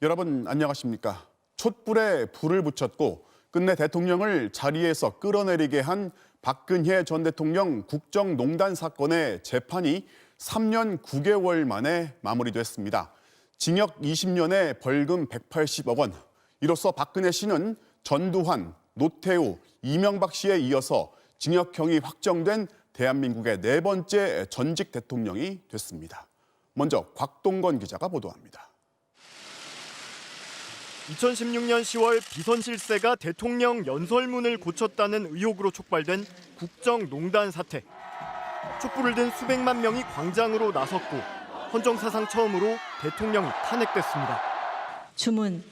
여러분 안녕하십니까? 촛불에 불을 붙였고 끝내 대통령을 자리에서 끌어내리게 한 박근혜 전 대통령 국정농단 사건의 재판이 3년 9개월 만에 마무리됐습니다. 징역 20년에 벌금 180억 원. 이로써 박근혜 씨는 전두환, 노태우, 이명박 씨에 이어서 징역형이 확정된 대한민국의 네 번째 전직 대통령이 됐습니다. 먼저 곽동건 기자가 보도합니다. 2016년 10월 비선 실세가 대통령 연설문을 고쳤다는 의혹으로 촉발된 국정농단 사태. 촛불을 든 수백만 명이 광장으로 나섰고 헌정사상 처음으로 대통령이 탄핵됐습니다. 주문,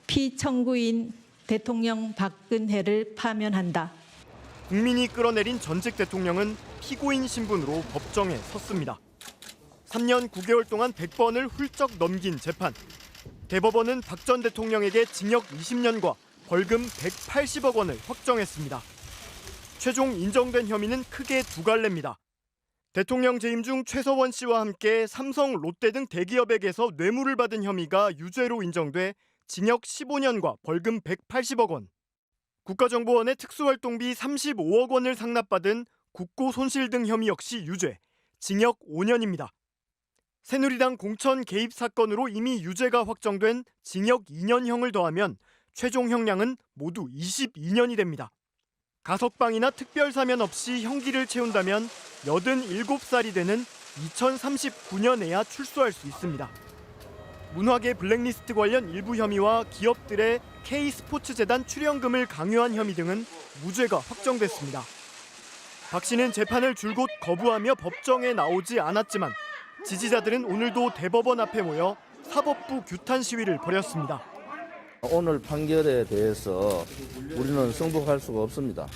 피청구인 대통령 박근혜를 파면한다. 국민이 끌어내린 전직 대통령은 피고인 신분으로 법정에 섰습니다. 3년 9개월 동안 100번을 훌쩍 넘긴 재판. 대법원은 박 전 대통령에게 징역 20년과 벌금 180억 원을 확정했습니다. 최종 인정된 혐의는 크게 두 갈래입니다. 대통령 재임 중 최서원 씨와 함께 삼성, 롯데 등 대기업에게서 뇌물을 받은 혐의가 유죄로 인정돼 징역 15년과 벌금 180억 원. 국가정보원의 특수활동비 35억 원을 상납받은 국고 손실 등 혐의 역시 유죄, 징역 5년입니다. 새누리당 공천 개입 사건으로 이미 유죄가 확정된 징역 2년형을 더하면 최종 형량은 모두 22년이 됩니다. 가석방이나 특별사면 없이 형기를 채운다면 87살이 되는 2039년에야 출소할 수 있습니다. 문화계 블랙리스트 관련 일부 혐의와 기업들의 K스포츠재단 출연금을 강요한 혐의 등은 무죄가 확정됐습니다. 박 씨는 재판을 줄곧 거부하며 법정에 나오지 않았지만 지지자들은 오늘도 대법원 앞에 모여 사법부 규탄 시위를 벌였습니다. 오늘 판결에 대해서 우리는 승복할 수가 없습니다.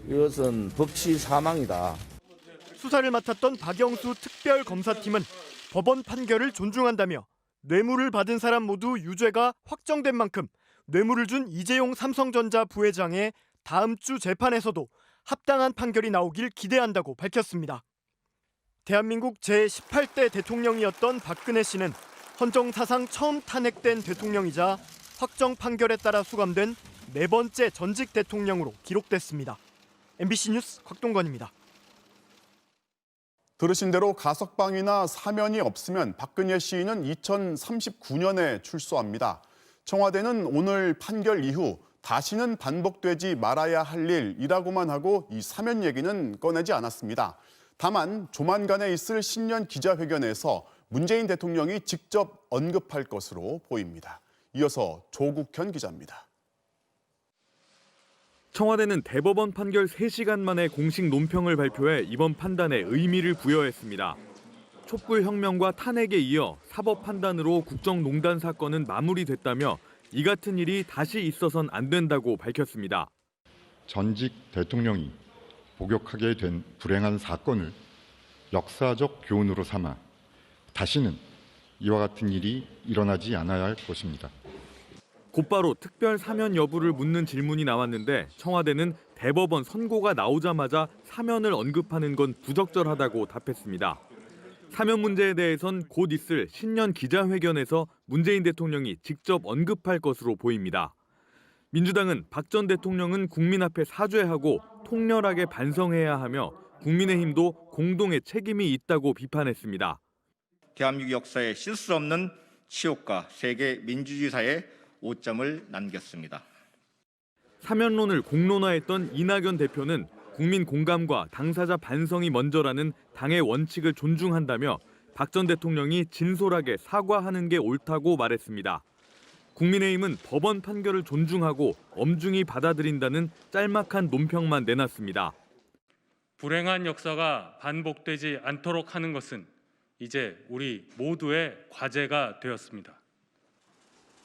이것은 법치 사망이다. 수사를 맡았던 박영수 특별검사팀은 법원 판결을 존중한다며 뇌물을 받은 사람 모두 유죄가 확정된 만큼 뇌물을 준 이재용 삼성전자 부회장의 다음 주 재판에서도 합당한 판결이 나오길 기대한다고 밝혔습니다. 대한민국 제18대 대통령이었던 박근혜 씨는 헌정사상 처음 탄핵된 대통령이자 확정 판결에 따라 수감된 네 번째 전직 대통령으로 기록됐습니다. MBC 뉴스 곽동건입니다. 들으신 대로 가석방이나 사면이 없으면 박근혜 씨는 2039년에 출소합니다. 청와대는 오늘 판결 이후 다시는 반복되지 말아야 할 일이라고만 하고 이 사면 얘기는 꺼내지 않았습니다. 다만 조만간에 있을 신년 기자회견에서 문재인 대통령이 직접 언급할 것으로 보입니다. 이어서 조국현 기자입니다. 청와대는 대법원 판결 3시간 만에 공식 논평을 발표해 이번 판단에 의미를 부여했습니다. 촛불혁명과 탄핵에 이어 사법 판단으로 국정농단 사건은 마무리됐다며 이 같은 일이 다시 있어선 안 된다고 밝혔습니다. 전직 대통령이 복역하게 된 불행한 사건을 역사적 교훈으로 삼아 다시는 이와 같은 일이 일어나지 않아야 할 것입니다. 곧바로 특별 사면 여부를 묻는 질문이 나왔는데 청와대는 대법원 선고가 나오자마자 사면을 언급하는 건 부적절하다고 답했습니다. 사면 문제에 대해선 곧 있을 신년 기자회견에서 문재인 대통령이 직접 언급할 것으로 보입니다. 민주당은 박 전 대통령은 국민 앞에 사죄하고 통렬하게 반성해야 하며 국민의힘도 공동의 책임이 있다고 비판했습니다. 대한민국 역사에 실수 없는 치욕과 세계 민주주의 사회에 오점을 남겼습니다. 사면론을 공론화했던 이낙연 대표는 국민 공감과 당사자 반성이 먼저라는 당의 원칙을 존중한다며 박 전 대통령이 진솔하게 사과하는 게 옳다고 말했습니다. 국민의힘은 법원 판결을 존중하고 엄중히 받아들인다는 짤막한 논평만 내놨습니다. 불행한 역사가 반복되지 않도록 하는 것은 이제 우리 모두의 과제가 되었습니다.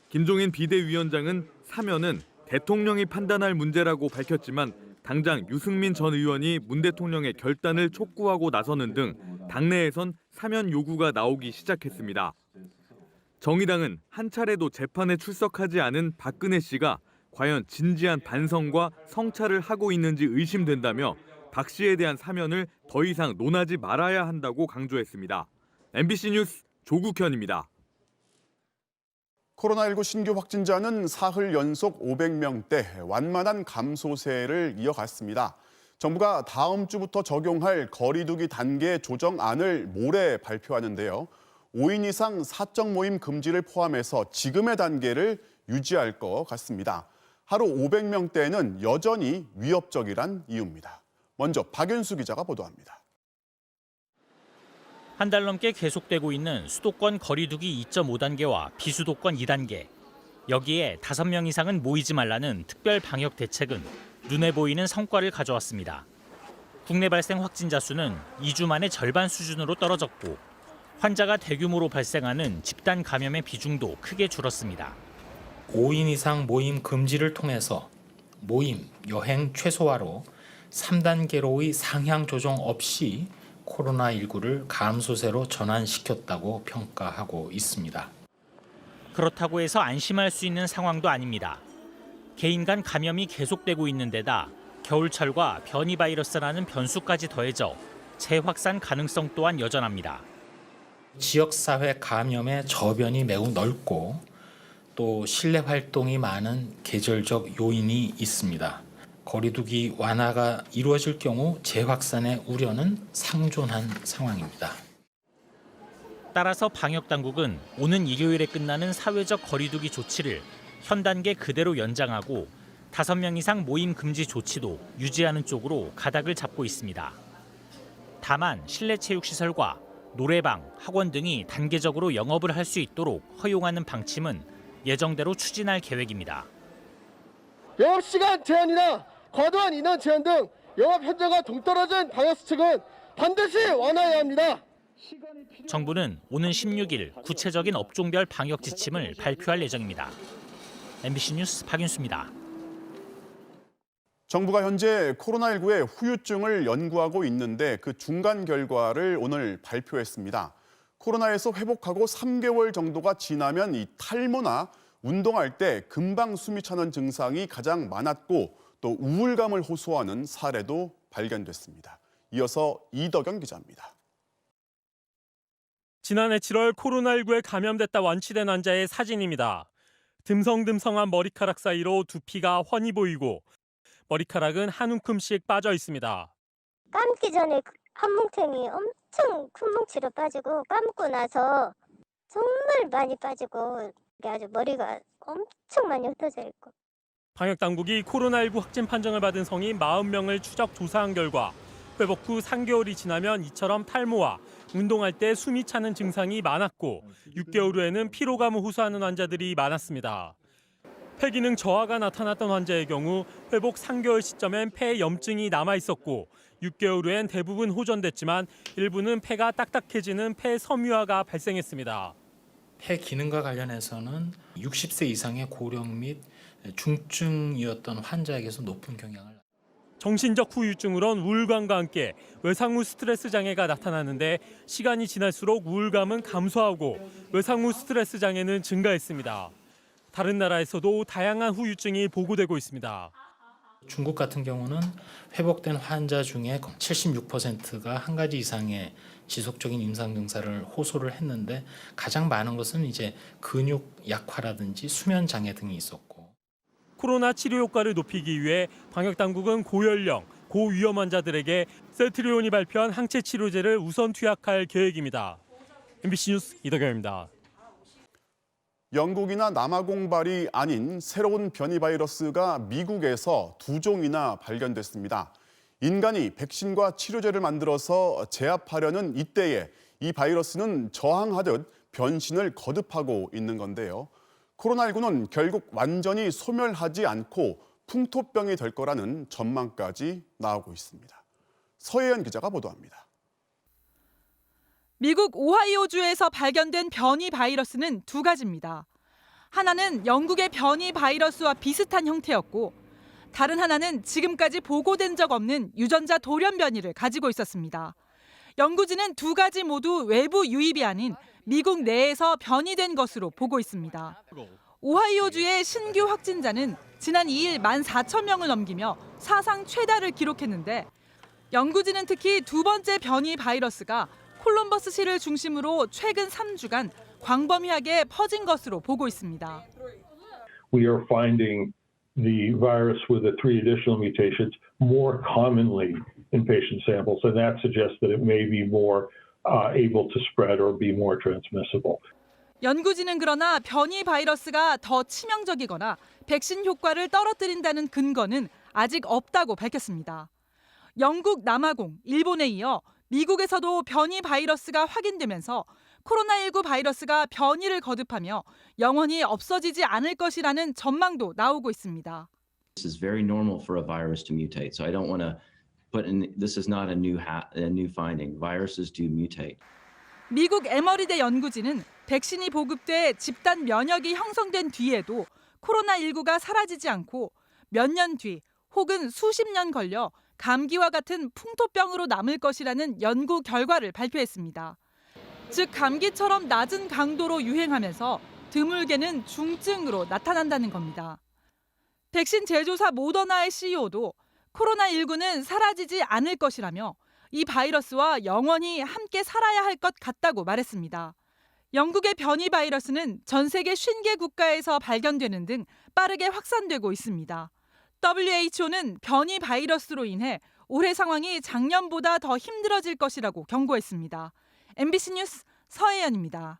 김종인 비대위원장은 사면은 대통령이 판단할 문제라고 밝혔지만 당장 유승민 전 의원이 문 대통령의 결단을 촉구하고 나서는 등 당내에선 사면 요구가 나오기 시작했습니다. 정의당은 한 차례도 재판에 출석하지 않은 박근혜 씨가 과연 진지한 반성과 성찰을 하고 있는지 의심된다며 박 씨에 대한 사면을 더 이상 논하지 말아야 한다고 강조했습니다. MBC 뉴스 조국현입니다. 코로나19 신규 확진자는 사흘 연속 500명대 완만한 감소세를 이어갔습니다. 정부가 다음 주부터 적용할 거리 두기 단계 조정안을 모레 발표하는데요. 5인 이상 사적 모임 금지를 포함해서 지금의 단계를 유지할 것 같습니다. 하루 500명대는 여전히 위협적이란 이유입니다. 먼저 박윤수 기자가 보도합니다. 한 달 넘게 계속되고 있는 수도권 거리 두기 2.5단계와 비수도권 2단계. 여기에 5명 이상은 모이지 말라는 특별 방역 대책은 눈에 보이는 성과를 가져왔습니다. 국내 발생 확진자 수는 2주 만에 절반 수준으로 떨어졌고 환자가 대규모로 발생하는 집단 감염의 비중도 크게 줄었습니다. 5인 이상 모임 금지를 통해서 모임, 여행 최소화로 3단계로의 상향 조정 없이 코로나19를 감소세로 전환시켰다고 평가하고 있습니다. 그렇다고 해서 안심할 수 있는 상황도 아닙니다. 개인 간 감염이 계속되고 있는 데다 겨울철과 변이 바이러스라는 변수까지 더해져 재확산 가능성 또한 여전합니다. 지역사회 감염의 저변이 매우 넓고 또 실내 활동이 많은 계절적 요인이 있습니다. 거리두기 완화가 이루어질 경우 재확산의 우려는 상존한 상황입니다. 따라서 방역당국은 오는 일요일에 끝나는 사회적 거리두기 조치를 현 단계 그대로 연장하고 5명 이상 모임 금지 조치도 유지하는 쪽으로 가닥을 잡고 있습니다. 다만 실내 체육시설과 노래방, 학원 등이 단계적으로 영업을 할 수 있도록 허용하는 방침은 예정대로 추진할 계획입니다. 영업시간 제한이나 과도한 인원 제한 등 영업 현장과 동떨어진 방역수칙은 반드시 완화해야 합니다. 정부는 오는 16일 구체적인 업종별 방역 지침을 발표할 예정입니다. MBC 뉴스 박윤수입니다. 정부가 현재 코로나19의 후유증을 연구하고 있는데 그 중간 결과를 오늘 발표했습니다. 코로나에서 회복하고 3개월 정도가 지나면 이 탈모나 운동할 때 금방 숨이 차는 증상이 가장 많았고 또 우울감을 호소하는 사례도 발견됐습니다. 이어서 이덕영 기자입니다. 지난해 7월 코로나19에 감염됐다 완치된 환자의 사진입니다. 듬성듬성한 머리카락 사이로 두피가 훤히 보이고 머리카락은 한 움큼씩 빠져 있습니다. 감기 전에 한 뭉탱이 엄청 큰 뭉치로 빠지고 감고 나서 정말 많이 빠지고 아주 머리가 엄청 많이 흩어져 있고. 방역당국이 코로나19 확진 판정을 받은 성인 40명을 추적 조사한 결과 회복 후 3개월이 지나면 이처럼 탈모와 운동할 때 숨이 차는 증상이 많았고 6개월 후에는 피로감을 호소하는 환자들이 많았습니다. 폐기능 저하가 나타났던 환자의 경우 회복 3개월 시점엔 폐에 염증이 남아 있었고 6개월 후엔 대부분 호전됐지만 일부는 폐가 딱딱해지는 폐 섬유화가 발생했습니다. 폐 기능과 관련해서는 60세 이상의 고령 및 중증이었던 환자에게서 높은 경향을. 정신적 후유증으론 우울감과 함께 외상 후 스트레스 장애가 나타나는데 시간이 지날수록 우울감은 감소하고 외상 후 스트레스 장애는 증가했습니다. 다른 나라에서도 다양한 후유증이 보고되고 있습니다. 중국 같은 경우는 회복된 환자 중에 76%가 한 가지 이상의 지속적인 임상 증상을 호소를 했는데 가장 많은 것은 이제 근육 약화라든지 수면 장애 등이 있었고. 코로나 치료 효과를 높이기 위해 방역당국은 고연령, 고위험 환자들에게 셀트리온이 발표한 항체 치료제를 우선 투약할 계획입니다. MBC 뉴스 이덕영입니다. 영국이나 남아공발이 아닌 새로운 변이 바이러스가 미국에서 2종이나 발견됐습니다. 인간이 백신과 치료제를 만들어서 제압하려는 이때에 이 바이러스는 저항하듯 변신을 거듭하고 있는 건데요. 코로나19는 결국 완전히 소멸하지 않고 풍토병이 될 거라는 전망까지 나오고 있습니다. 서혜연 기자가 보도합니다. 미국 오하이오주에서 발견된 변이 바이러스는 두 가지입니다. 하나는 영국의 변이 바이러스와 비슷한 형태였고 다른 하나는 지금까지 보고된 적 없는 유전자 돌연 변이를 가지고 있었습니다. 연구진은 두 가지 모두 외부 유입이 아닌 미국 내에서 변이된 것으로 보고 있습니다. 오하이오주의 신규 확진자는 지난 2일 14,000명을 넘기며 사상 최다를 기록했는데 연구진은 특히 두 번째 변이 바이러스가 콜럼버스시를 중심으로 최근 3주간 광범위하게 퍼진 것으로 보고 있습니다. We are finding the virus with the 3 additional mutations more commonly in patient samples, and that suggests that it may be more able to spread or be more transmissible. 연구진은 그러나 변이 바이러스가 더 치명적이거나 백신 효과를 떨어뜨린다는 근거는 아직 없다고 밝혔습니다. 영국 남아공, 일본에 이어 미국에서도 변이 바이러스가 확인되면서 코로나19 바이러스가 변이를 거듭하며 영원히 없어지지 않을 것이라는 전망도 나오고 있습니다. This is very normal for a virus to mutate. So I don't want to put in this is not a new finding. Viruses do mutate. 미국 에머리대 연구진은 백신이 보급돼 집단 면역이 형성된 뒤에도 코로나19가 사라지지 않고 몇 년 뒤 혹은 수십 년 걸려 감기와 같은 풍토병으로 남을 것이라는 연구 결과를 발표했습니다. 즉 감기처럼 낮은 강도로 유행하면서 드물게는 중증으로 나타난다는 겁니다. 백신 제조사 모더나의 CEO도 코로나19는 사라지지 않을 것이라며 이 바이러스와 영원히 함께 살아야 할 것 같다고 말했습니다. 영국의 변이 바이러스는 전 세계 50개 국가에서 발견되는 등 빠르게 확산되고 있습니다. WHO는 변이 바이러스로 인해 올해 상황이 작년보다 더 힘들어질 것이라고 경고했습니다. MBC 뉴스 서혜연입니다.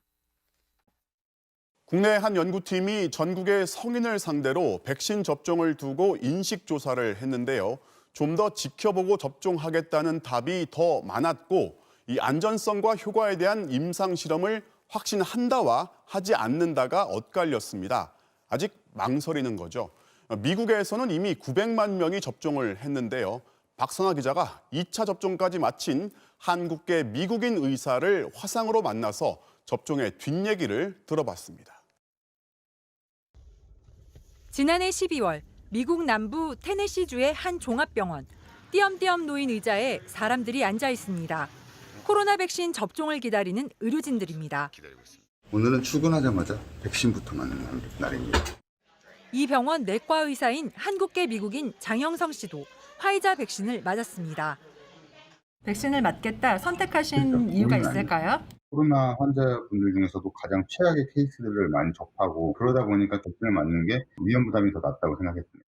국내 한 연구팀이 전국의 성인을 상대로 백신 접종을 두고 인식 조사를 했는데요. 좀 더 지켜보고 접종하겠다는 답이 더 많았고 이 안전성과 효과에 대한 임상 실험을 확신한다와 하지 않는다가 엇갈렸습니다. 아직 망설이는 거죠. 미국에서는 이미 900만 명이 접종을 했는데요. 박선아 기자가 2차 접종까지 마친 한국계 미국인 의사를 화상으로 만나서 접종의 뒷얘기를 들어봤습니다. 지난해 12월 미국 남부 테네시주의 한 종합병원, 띄엄띄엄 놓인 의자에 사람들이 앉아 있습니다. 코로나 백신 접종을 기다리는 의료진들입니다. 오늘은 출근하자마자 백신부터 맞는 날입니다. 이 병원 내과 의사인 한국계 미국인 장영성 씨도 화이자 백신을 맞았습니다. 백신을 맞겠다 선택하신 이유가 있을까요? 코로나 환자분들 중에서도 가장 최악의 케이스들을 많이 접하고 그러다 보니까 백신을 맞는 게 위험 부담이 더 낮다고 생각했습니다.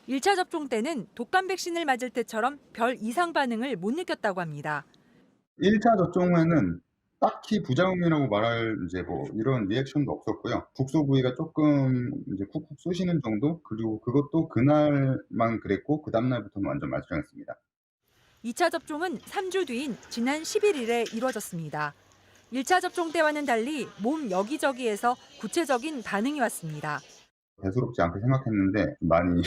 1차 접종 때는 독감 백신을 맞을 때처럼 별 이상 반응을 못 느꼈다고 합니다. 1차 접종 후에는 딱히 부작용이라고 말할 이런 리액션도 없었고요. 국소 부위가 조금 쿡쿡 쑤시는 정도, 그리고 그것도 그날만 그랬고 그 다음날부터는 완전 말짱했습니다. 2차 접종은 3주 뒤인 지난 11일에 이루어졌습니다. 1차 접종 때와는 달리 몸 여기저기에서 구체적인 반응이 왔습니다. 대수롭지 않게 생각했는데 많이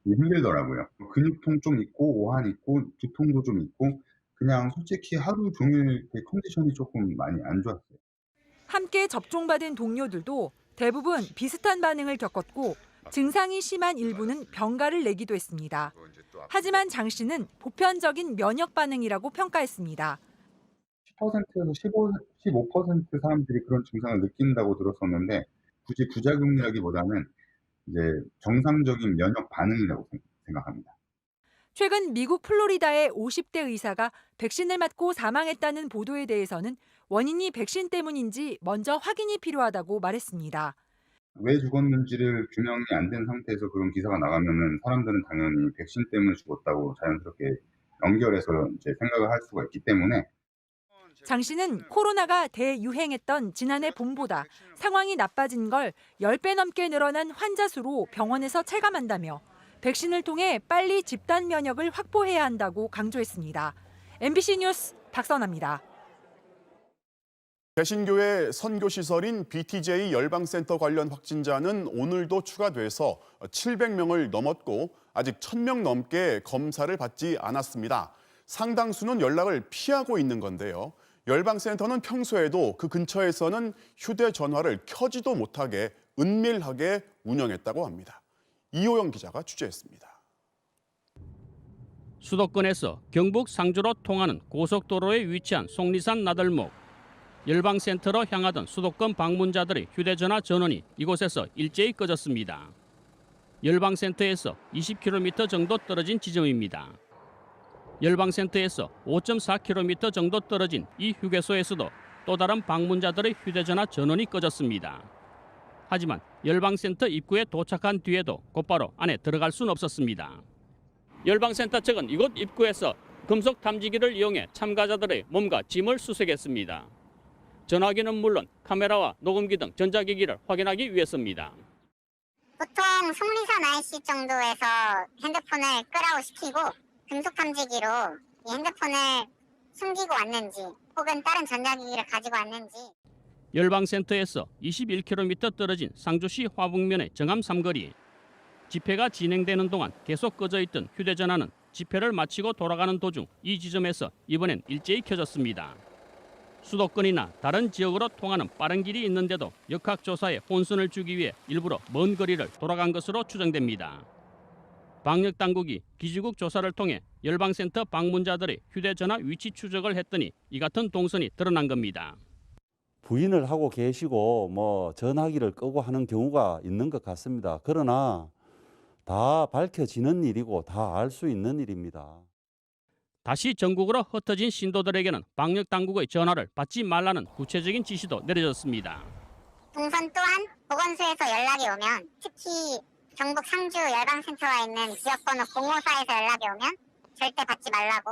힘들더라고요. 근육통 좀 있고 오한 있고 두통도 좀 있고 그냥 솔직히 하루 종일 컨디션이 조금 많이 안 좋았어요. 함께 접종받은 동료들도 대부분 비슷한 반응을 겪었고 증상이 심한 일부는 병가를 내기도 했습니다. 하지만 장 씨는 보편적인 면역 반응이라고 평가했습니다. 10%에서 15% 사람들이 그런 증상을 느낀다고 들었었는데 굳이 부작용이라기보다는 정상적인 면역 반응이라고 생각합니다. 최근 미국 플로리다의 50대 의사가 백신을 맞고 사망했다는 보도에 대해서는 원인이 백신 때문인지 먼저 확인이 필요하다고 말했습니다. 왜 죽었는지를 규명이 안 된 상태에서 그런 기사가 나가면은 사람들은 당연히 백신 때문에 죽었다고 자연스럽게 연결해서 생각을 할 수가 있기 때문에 장 씨는 코로나가 대유행했던 지난해 봄보다 상황이 나빠진 걸 10배 넘게 늘어난 환자 수로 병원에서 체감한다며 백신을 통해 빨리 집단 면역을 확보해야 한다고 강조했습니다. MBC 뉴스 박선아입니다. 개신교의 선교시설인 BTJ 열방센터 관련 확진자는 오늘도 추가돼서 700명을 넘었고 아직 1000명 넘게 검사를 받지 않았습니다. 상당수는 연락을 피하고 있는 건데요. 열방센터는 평소에도 그 근처에서는 휴대전화를 켜지도 못하게 은밀하게 운영했다고 합니다. 이호영 기자가 취재했습니다. 수도권에서 경북 상주로 통하는 고속도로에 위치한 속리산 나들목. 열방센터로 향하던 수도권 방문자들의 휴대전화 전원이 이곳에서 일제히 꺼졌습니다. 열방센터에서 20km 정도 떨어진 지점입니다. 열방센터에서 5.4km 정도 떨어진 이 휴게소에서도 또 다른 방문자들의 휴대전화 전원이 꺼졌습니다. 하지만 열방센터 입구에 도착한 뒤에도 곧바로 안에 들어갈 수는 없었습니다. 열방센터 측은 이곳 입구에서 금속 탐지기를 이용해 참가자들의 몸과 짐을 수색했습니다. 전화기는 물론 카메라와 녹음기 등 전자기기를 확인하기 위해서입니다. 보통 속리산 IC 정도에서 핸드폰을 끄라고 시키고 금속 탐지기로 이 핸드폰을 숨기고 왔는지 혹은 다른 전자기기를 가지고 왔는지. 열방센터에서 21km 떨어진 상주시 화북면의 정암 삼거리. 집회가 진행되는 동안 계속 꺼져 있던 휴대전화는 집회를 마치고 돌아가는 도중 이 지점에서 이번엔 일제히 켜졌습니다. 수도권이나 다른 지역으로 통하는 빠른 길이 있는데도 역학조사에 혼선을 주기 위해 일부러 먼 거리를 돌아간 것으로 추정됩니다. 방역당국이 기지국 조사를 통해 열방센터 방문자들의 휴대전화 위치 추적을 했더니 이 같은 동선이 드러난 겁니다. 부인을 하고 계시고 뭐 전화기를 끄고 하는 경우가 있는 것 같습니다. 그러나 다 밝혀지는 일이고 다 알 수 있는 일입니다. 다시 전국으로 흩어진 신도들에게는 방역당국의 전화를 받지 말라는 구체적인 지시도 내려졌습니다. 동선 또한 보건소에서 연락이 오면 특히 경북 상주 열방센터가 있는 지역번호 054에서 연락이 오면 절대 받지 말라고.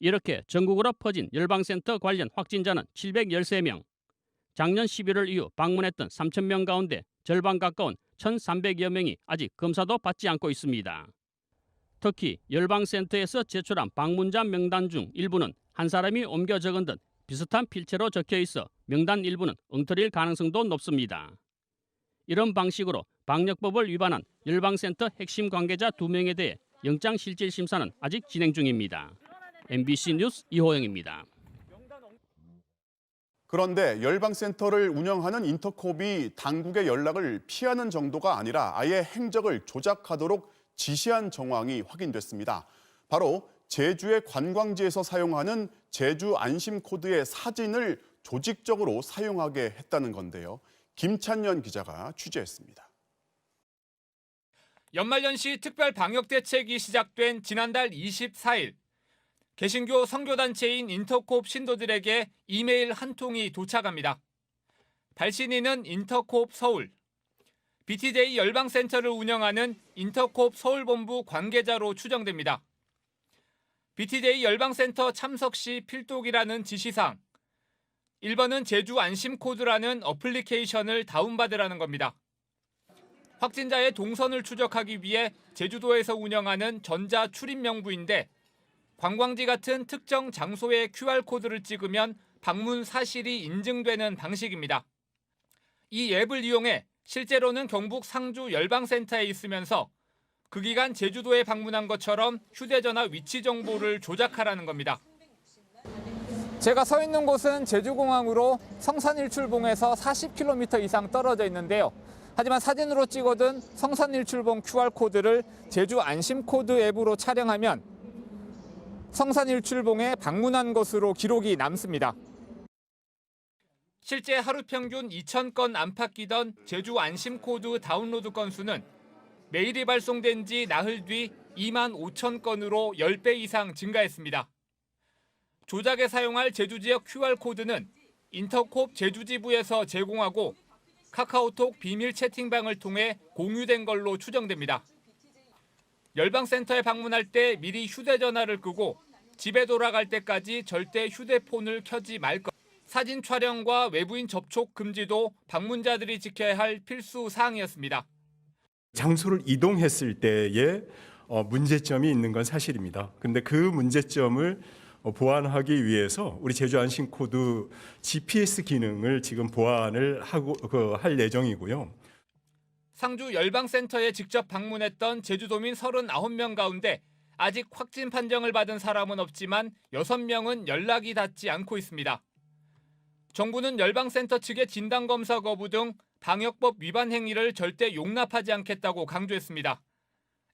이렇게 전국으로 퍼진 열방센터 관련 확진자는 713명. 작년 11월 이후 방문했던 3,000명 가운데 절반 가까운 1,300여 명이 아직 검사도 받지 않고 있습니다. 특히 열방센터에서 제출한 방문자 명단 중 일부는 한 사람이 옮겨 적은 듯 비슷한 필체로 적혀 있어 명단 일부는 엉터리일 가능성도 높습니다. 이런 방식으로 방역법을 위반한 열방센터 핵심 관계자 2명에 대해 영장실질심사는 아직 진행 중입니다. MBC 뉴스 이호영입니다. 그런데 열방센터를 운영하는 인터콥이 당국의 연락을 피하는 정도가 아니라 아예 행적을 조작하도록 지시한 정황이 확인됐습니다. 바로 제주의 관광지에서 사용하는 제주 안심 코드의 사진을 조직적으로 사용하게 했다는 건데요. 김찬년 기자가 취재했습니다. 연말연시 특별 방역 대책이 시작된 지난달 24일 개신교 선교단체인 인터콥 신도들에게 이메일 한 통이 도착합니다. 발신인은 인터콥 서울, BTJ 열방센터를 운영하는 인터콥 서울본부 관계자로 추정됩니다. BTJ 열방센터 참석 시 필독이라는 지시사항, 1번은 제주 안심코드라는 어플리케이션을 다운받으라는 겁니다. 확진자의 동선을 추적하기 위해 제주도에서 운영하는 전자 출입 명부인데 관광지 같은 특정 장소의 QR코드를 찍으면 방문 사실이 인증되는 방식입니다. 이 앱을 이용해 실제로는 경북 상주 열방센터에 있으면서 그 기간 제주도에 방문한 것처럼 휴대전화 위치 정보를 조작하라는 겁니다. 제가 서 있는 곳은 제주공항으로 성산일출봉에서 40km 이상 떨어져 있는데요. 하지만 사진으로 찍어둔 성산일출봉 QR코드를 제주 안심코드 앱으로 촬영하면 성산일출봉에 방문한 것으로 기록이 남습니다. 실제 하루 평균 2,000건 안팎 끼던 제주 안심코드 다운로드 건수는 메일이 발송된 지 나흘 뒤 25,000건으로 10배 이상 증가했습니다. 조작에 사용할 제주 지역 QR코드는 인터콥 제주지부에서 제공하고 카카오톡 비밀 채팅방을 통해 공유된 걸로 추정됩니다. 열방센터에 방문할 때 미리 휴대전화를 끄고 집에 돌아갈 때까지 절대 휴대폰을 켜지 말 것. 사진 촬영과 외부인 접촉 금지도 방문자들이 지켜야 할 필수 사항이었습니다. 장소를 이동했을 때에 문제점이 있는 건 사실입니다. 그런데 그 문제점을 보완하기 위해서 우리 제주 안심코드 GPS 기능을 지금 보완을 할 예정이고요. 상주 열방센터에 직접 방문했던 제주도민 39명 가운데 아직 확진 판정을 받은 사람은 없지만 6명은 연락이 닿지 않고 있습니다. 정부는 열방센터 측의 진단검사 거부 등 방역법 위반 행위를 절대 용납하지 않겠다고 강조했습니다.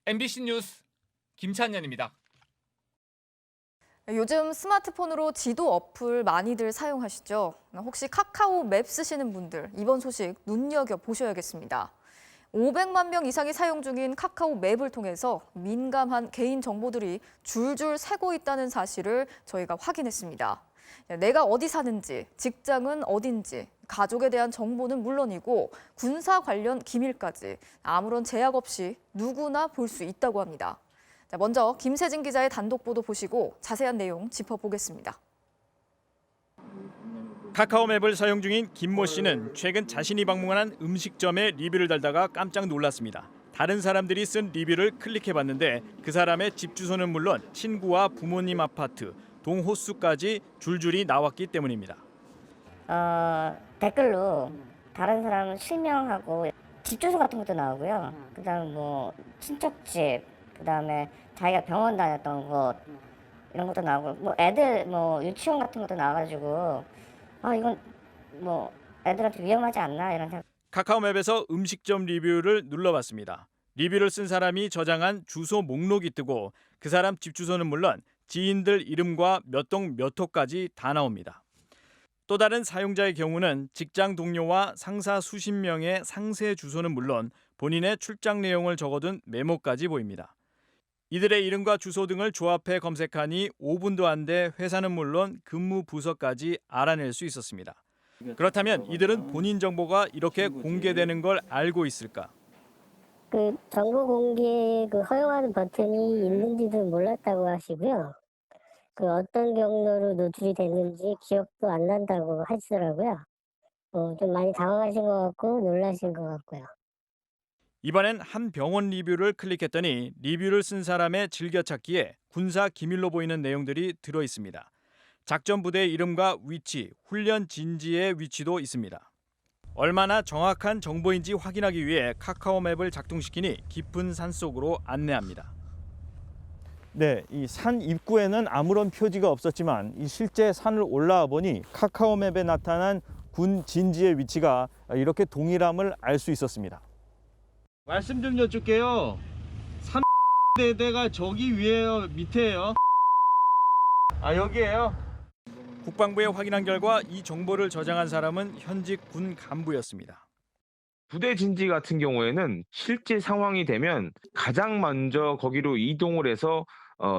MBC 뉴스 김찬년입니다. 요즘 스마트폰으로 지도 어플 많이들 사용하시죠? 혹시 카카오 맵 쓰시는 분들 이번 소식 눈여겨보셔야겠습니다. 500만 명 이상이 사용 중인 카카오 맵을 통해서 민감한 개인 정보들이 줄줄 새고 있다는 사실을 저희가 확인했습니다. 내가 어디 사는지, 직장은 어딘지, 가족에 대한 정보는 물론이고 군사 관련 기밀까지 아무런 제약 없이 누구나 볼 수 있다고 합니다. 먼저 김세진 기자의 단독 보도 보시고 자세한 내용 짚어보겠습니다. 카카오맵을 사용 중인 김모 씨는 최근 자신이 방문한 음식점에 리뷰를 달다가 깜짝 놀랐습니다. 다른 사람들이 쓴 리뷰를 클릭해봤는데 그 사람의 집 주소는 물론 친구와 부모님 아파트, 동호수까지 줄줄이 나왔기 때문입니다. 댓글로 다른 사람 실명하고 집 주소 같은 것도 나오고요. 그다음 뭐 친척집, 그다음에 자기가 병원 다녔던 곳 이런 것도 나오고 뭐 애들 뭐 유치원 같은 것도 나와가지고 이건 뭐 애들한테 위험하지 않나 이런 생각. 카카오맵에서 음식점 리뷰를 눌러봤습니다. 리뷰를 쓴 사람이 저장한 주소 목록이 뜨고 그 사람 집 주소는 물론 지인들 이름과 몇 동 몇 호까지 다 나옵니다. 또 다른 사용자의 경우는 직장 동료와 상사 수십 명의 상세 주소는 물론 본인의 출장 내용을 적어둔 메모까지 보입니다. 이들의 이름과 주소 등을 조합해 검색하니 5분도 안 돼 회사는 물론 근무 부서까지 알아낼 수 있었습니다. 그렇다면 이들은 본인 정보가 이렇게 공개되는 걸 알고 있을까? 그 정보 공개 허용하는 버튼이 있는지도 몰랐다고 하시고요. 그 어떤 경로로 노출이 됐는지 기억도 안 난다고 하시더라고요. 좀 많이 당황하신 것 같고 놀라신 것 같고요. 이번엔 한 병원 리뷰를 클릭했더니 리뷰를 쓴 사람의 즐겨찾기에 군사 기밀로 보이는 내용들이 들어 있습니다. 작전 부대의 이름과 위치, 훈련 진지의 위치도 있습니다. 얼마나 정확한 정보인지 확인하기 위해 카카오맵을 작동시키니 깊은 산속으로 안내합니다. 네, 이 산 입구에는 아무런 표지가 없었지만 이 실제 산을 올라와 보니 카카오맵에 나타난 군 진지의 위치가 이렇게 동일함을 알 수 있었습니다. 말씀 좀 여쭐게요. 3대대가 저기 위에요, 밑에요. 여기에요. 국방부에 확인한 결과 이 정보를 저장한 사람은 현직 군 간부였습니다. 부대 진지 같은 경우에는 실제 상황이 되면 가장 먼저 거기로 이동을 해서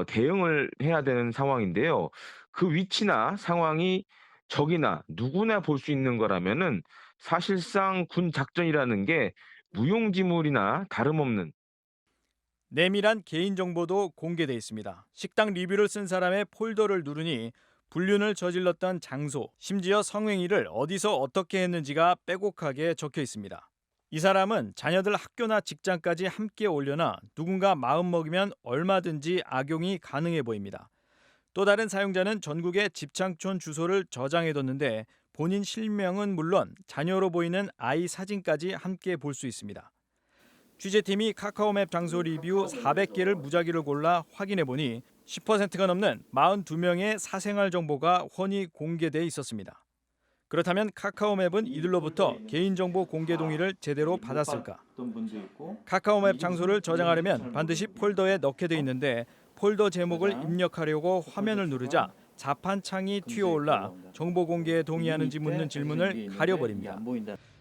대응을 해야 되는 상황인데요. 그 위치나 상황이 적이나 누구나 볼 수 있는 거라면은 사실상 군 작전이라는 게 무용지물이나 다름없는. 내밀한 개인정보도 공개돼 있습니다. 식당 리뷰를 쓴 사람의 폴더를 누르니 불륜을 저질렀던 장소, 심지어 성행위를 어디서 어떻게 했는지가 빼곡하게 적혀 있습니다. 이 사람은 자녀들 학교나 직장까지 함께 올려놔 누군가 마음먹으면 얼마든지 악용이 가능해 보입니다. 또 다른 사용자는 전국의 집창촌 주소를 저장해뒀는데 본인 실명은 물론 자녀로 보이는 아이 사진까지 함께 볼 수 있습니다. 취재팀이 카카오맵 장소 리뷰 400개를 무작위로 골라 확인해보니 10%가 넘는 42명의 사생활 정보가 훤히 공개돼 있었습니다. 그렇다면 카카오맵은 이들로부터 개인정보 공개 동의를 제대로 받았을까? 카카오맵 장소를 저장하려면 반드시 폴더에 넣게 돼 있는데 폴더 제목을 입력하려고 화면을 누르자 자판창이 튀어올라 정보 공개에 동의하는지 묻는 질문을 가려버립니다.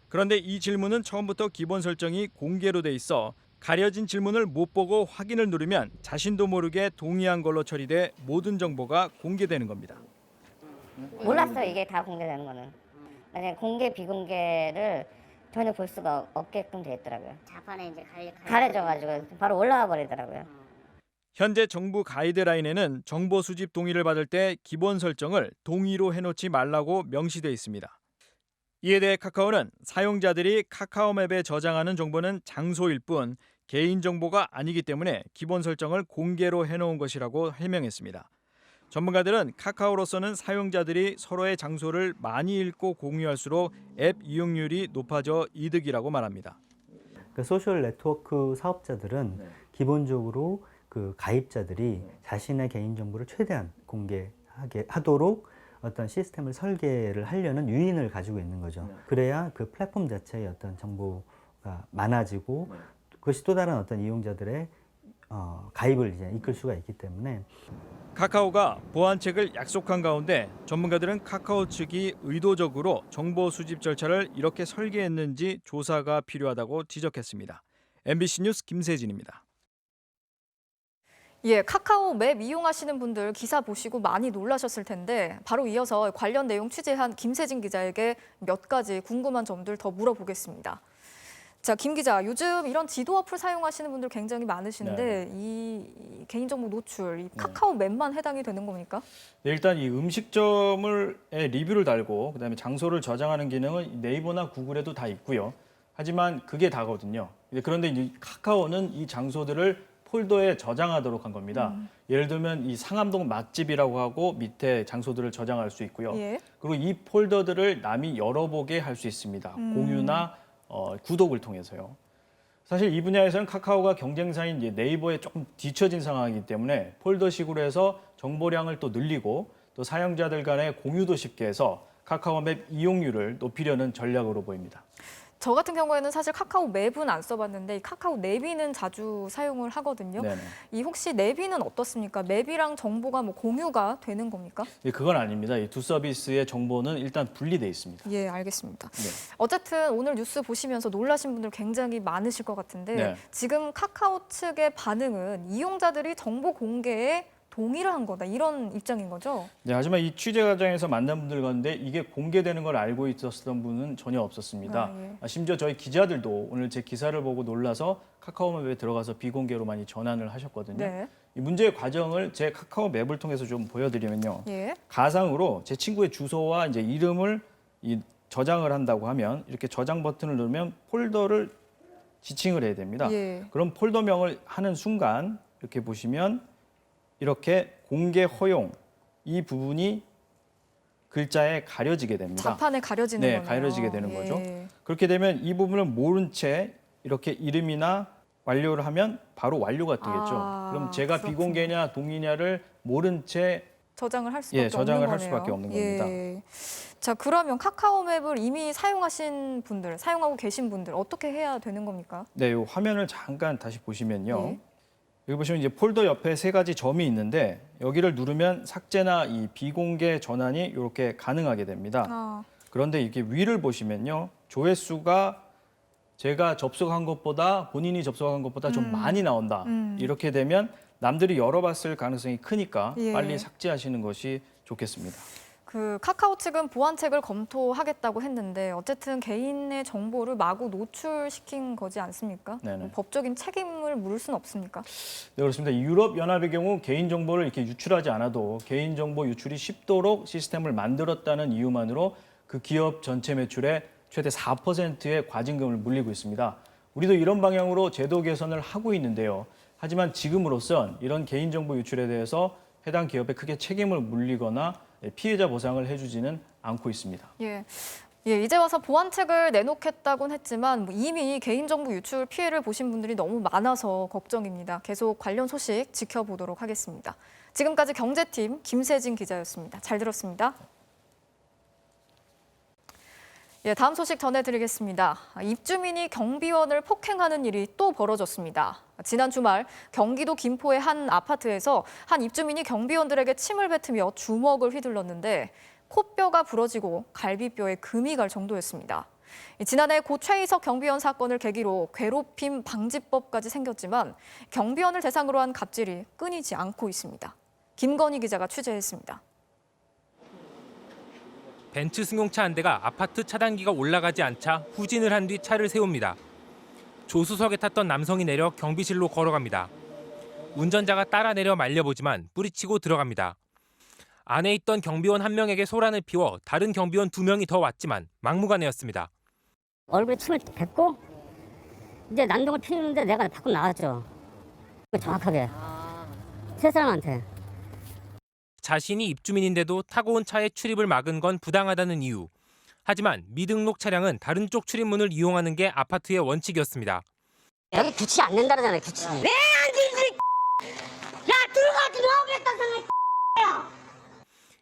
그런데 이 질문은 처음부터 기본 설정이 공개로 돼 있어 가려진 질문을 못 보고 확인을 누르면 자신도 모르게 동의한 걸로 처리돼 모든 정보가 공개되는 겁니다. 몰랐어요, 이게 다 공개되는 거는. 만약에 공개 비공개를 전혀 볼 수가 없게끔 돼 있더라고요. 자판에 이제 가려져가지고 바로 올라와 버리더라고요. 현재 정부 가이드라인에는 정보 수집 동의를 받을 때 기본 설정을 동의로 해놓지 말라고 명시돼 있습니다. 이에 대해 카카오는 사용자들이 카카오맵에 저장하는 정보는 장소일 뿐 개인정보가 아니기 때문에 기본 설정을 공개로 해놓은 것이라고 해명했습니다. 전문가들은 카카오로서는 사용자들이 서로의 장소를 많이 읽고 공유할수록 앱 이용률이 높아져 이득이라고 말합니다. 그 소셜 네트워크 사업자들은 기본적으로 그 가입자들이 자신의 개인정보를 최대한 공개하게 하도록 어떤 시스템을 설계를 하려는 유인을 가지고 있는 거죠. 그래야 그 플랫폼 자체의 어떤 정보가 많아지고 그것이 또 다른 어떤 이용자들의 가입을 이제 이끌 수가 있기 때문에 카카오가 보안책을 약속한 가운데 전문가들은 카카오 측이 의도적으로 정보 수집 절차를 이렇게 설계했는지 조사가 필요하다고 지적했습니다. MBC 뉴스 김세진입니다. 예, 카카오 맵 이용하시는 분들 기사 보시고 많이 놀라셨을 텐데 바로 이어서 관련 내용 취재한 김세진 기자에게 몇 가지 궁금한 점들 더 물어보겠습니다. 자, 김 기자, 요즘 이런 지도 어플 사용하시는 분들 굉장히 많으신데 이 개인정보 노출, 이 카카오 맵만 해당이 되는 겁니까? 네, 일단 이 음식점의 리뷰를 달고 그다음에 장소를 저장하는 기능은 네이버나 구글에도 다 있고요. 하지만 그게 다거든요. 그런데 이제 카카오는 이 장소들을 폴더에 저장하도록 한 겁니다. 예를 들면 이 상암동 맛집이라고 하고 밑에 장소들을 저장할 수 있고요. 예. 그리고 이 폴더들을 남이 열어보게 할 수 있습니다. 공유나 구독을 통해서요. 사실 이 분야에서는 카카오가 경쟁사인 이제 네이버에 조금 뒤처진 상황이기 때문에 폴더식으로 해서 정보량을 또 늘리고 또 사용자들 간의 공유도 쉽게 해서 카카오 맵 이용률을 높이려는 전략으로 보입니다. 저 같은 경우에는 사실 카카오 맵은 안 써봤는데 이 카카오 내비는 자주 사용을 하거든요. 네네. 이 혹시 내비는 어떻습니까? 맵이랑 정보가 뭐 공유가 되는 겁니까? 예, 그건 아닙니다. 이 두 서비스의 정보는 일단 분리돼 있습니다. 예, 알겠습니다. 네. 어쨌든 오늘 뉴스 보시면서 놀라신 분들 굉장히 많으실 것 같은데 네. 지금 카카오 측의 반응은 이용자들이 정보 공개에 동의를 한 거다 이런 입장인 거죠? 네, 하지만 이 취재 과정에서 만난 분들 가운데 이게 공개되는 걸 알고 있었던 분은 전혀 없었습니다. 심지어 저희 기자들도 오늘 제 기사를 보고 놀라서 카카오맵에 들어가서 비공개로 많이 전환을 하셨거든요. 네. 이 문제의 과정을 제 카카오맵을 통해서 좀 보여드리면요. 예. 가상으로 제 친구의 주소와 이제 이름을 저장을 한다고 하면 이렇게 저장 버튼을 누르면 폴더를 지칭을 해야 됩니다. 예. 그럼 폴더명을 하는 순간 이렇게 보시면 이렇게 공개 허용 이 부분이 글자에 가려지게 됩니다. 자판에 가려지는 네, 거네요. 가려지게 되는 거죠. 예. 그렇게 되면 이 부분을 모른 채 이렇게 이름이나 완료를 하면 바로 완료가 되겠죠. 그럼 제가 그렇군요. 비공개냐 동의냐를 모른 채 저장을 할 수밖에 저장을 없는 할 거네요. 수밖에 없는 예. 겁니다. 자, 그러면 카카오맵을 이미 사용하신 분들, 사용하고 계신 분들 어떻게 해야 되는 겁니까? 네, 이 화면을 잠깐 다시 보시면요. 예. 여기 보시면 이제 폴더 옆에 세 가지 점이 있는데 여기를 누르면 삭제나 이 비공개 전환이 이렇게 가능하게 됩니다. 그런데 이게 위를 보시면요. 조회수가 제가 접속한 것보다 본인이 접속한 것보다 좀 많이 나온다. 이렇게 되면 남들이 열어봤을 가능성이 크니까 예. 빨리 삭제하시는 것이 좋겠습니다. 그 카카오 측은 보완책을 검토하겠다고 했는데 어쨌든 개인의 정보를 마구 노출시킨 거지 않습니까? 네네. 법적인 책임을 물을 수는 없습니까? 네, 그렇습니다. 유럽 연합의 경우 개인정보를 이렇게 유출하지 않아도 개인정보 유출이 쉽도록 시스템을 만들었다는 이유만으로 그 기업 전체 매출의 최대 4%의 과징금을 물리고 있습니다. 우리도 이런 방향으로 제도 개선을 하고 있는데요. 하지만 지금으로선 이런 개인정보 유출에 대해서 해당 기업에 크게 책임을 물리거나 피해자 보상을 해주지는 않고 있습니다. 예. 예, 이제 와서 보완책을 내놓겠다곤 했지만 이미 개인정보 유출 피해를 보신 분들이 너무 많아서 걱정입니다. 계속 관련 소식 지켜보도록 하겠습니다. 지금까지 경제팀 김세진 기자였습니다. 잘 들었습니다. 예, 다음 소식 전해드리겠습니다. 입주민이 경비원을 폭행하는 일이 또 벌어졌습니다. 지난 주말 경기도 김포의 한 아파트에서 한 입주민이 경비원들에게 침을 뱉으며 주먹을 휘둘렀는데 코뼈가 부러지고 갈비뼈에 금이 갈 정도였습니다. 지난해 고 최희석 경비원 사건을 계기로 괴롭힘 방지법까지 생겼지만 경비원을 대상으로 한 갑질이 끊이지 않고 있습니다. 김건희 기자가 취재했습니다. 벤츠 승용차 한 대가 아파트 차단기가 올라가지 않자 후진을 한 뒤 차를 세웁니다. 조수석에 탔던 남성이 내려 경비실로 걸어갑니다. 운전자가 따라 내려 말려보지만 뿌리치고 들어갑니다. 안에 있던 경비원 한 명에게 소란을 피워 다른 경비원 2명이 더 왔지만 막무가내였습니다. 얼굴에 침을 뱉고 이제 난동을 피우는데 내가 밖으로 나왔죠. 정확하게 세 사람한테. 자신이 입주민인데도 타고 온 차의 출입을 막은 건 부당하다는 이유. 하지만 미등록 차량은 다른 쪽 출입문을 이용하는 게 아파트의 원칙이었습니다. 여기 규칙이 안 된다잖아요. 규칙. 왜 안 되지? 야 들어가지 나오겠다 생각.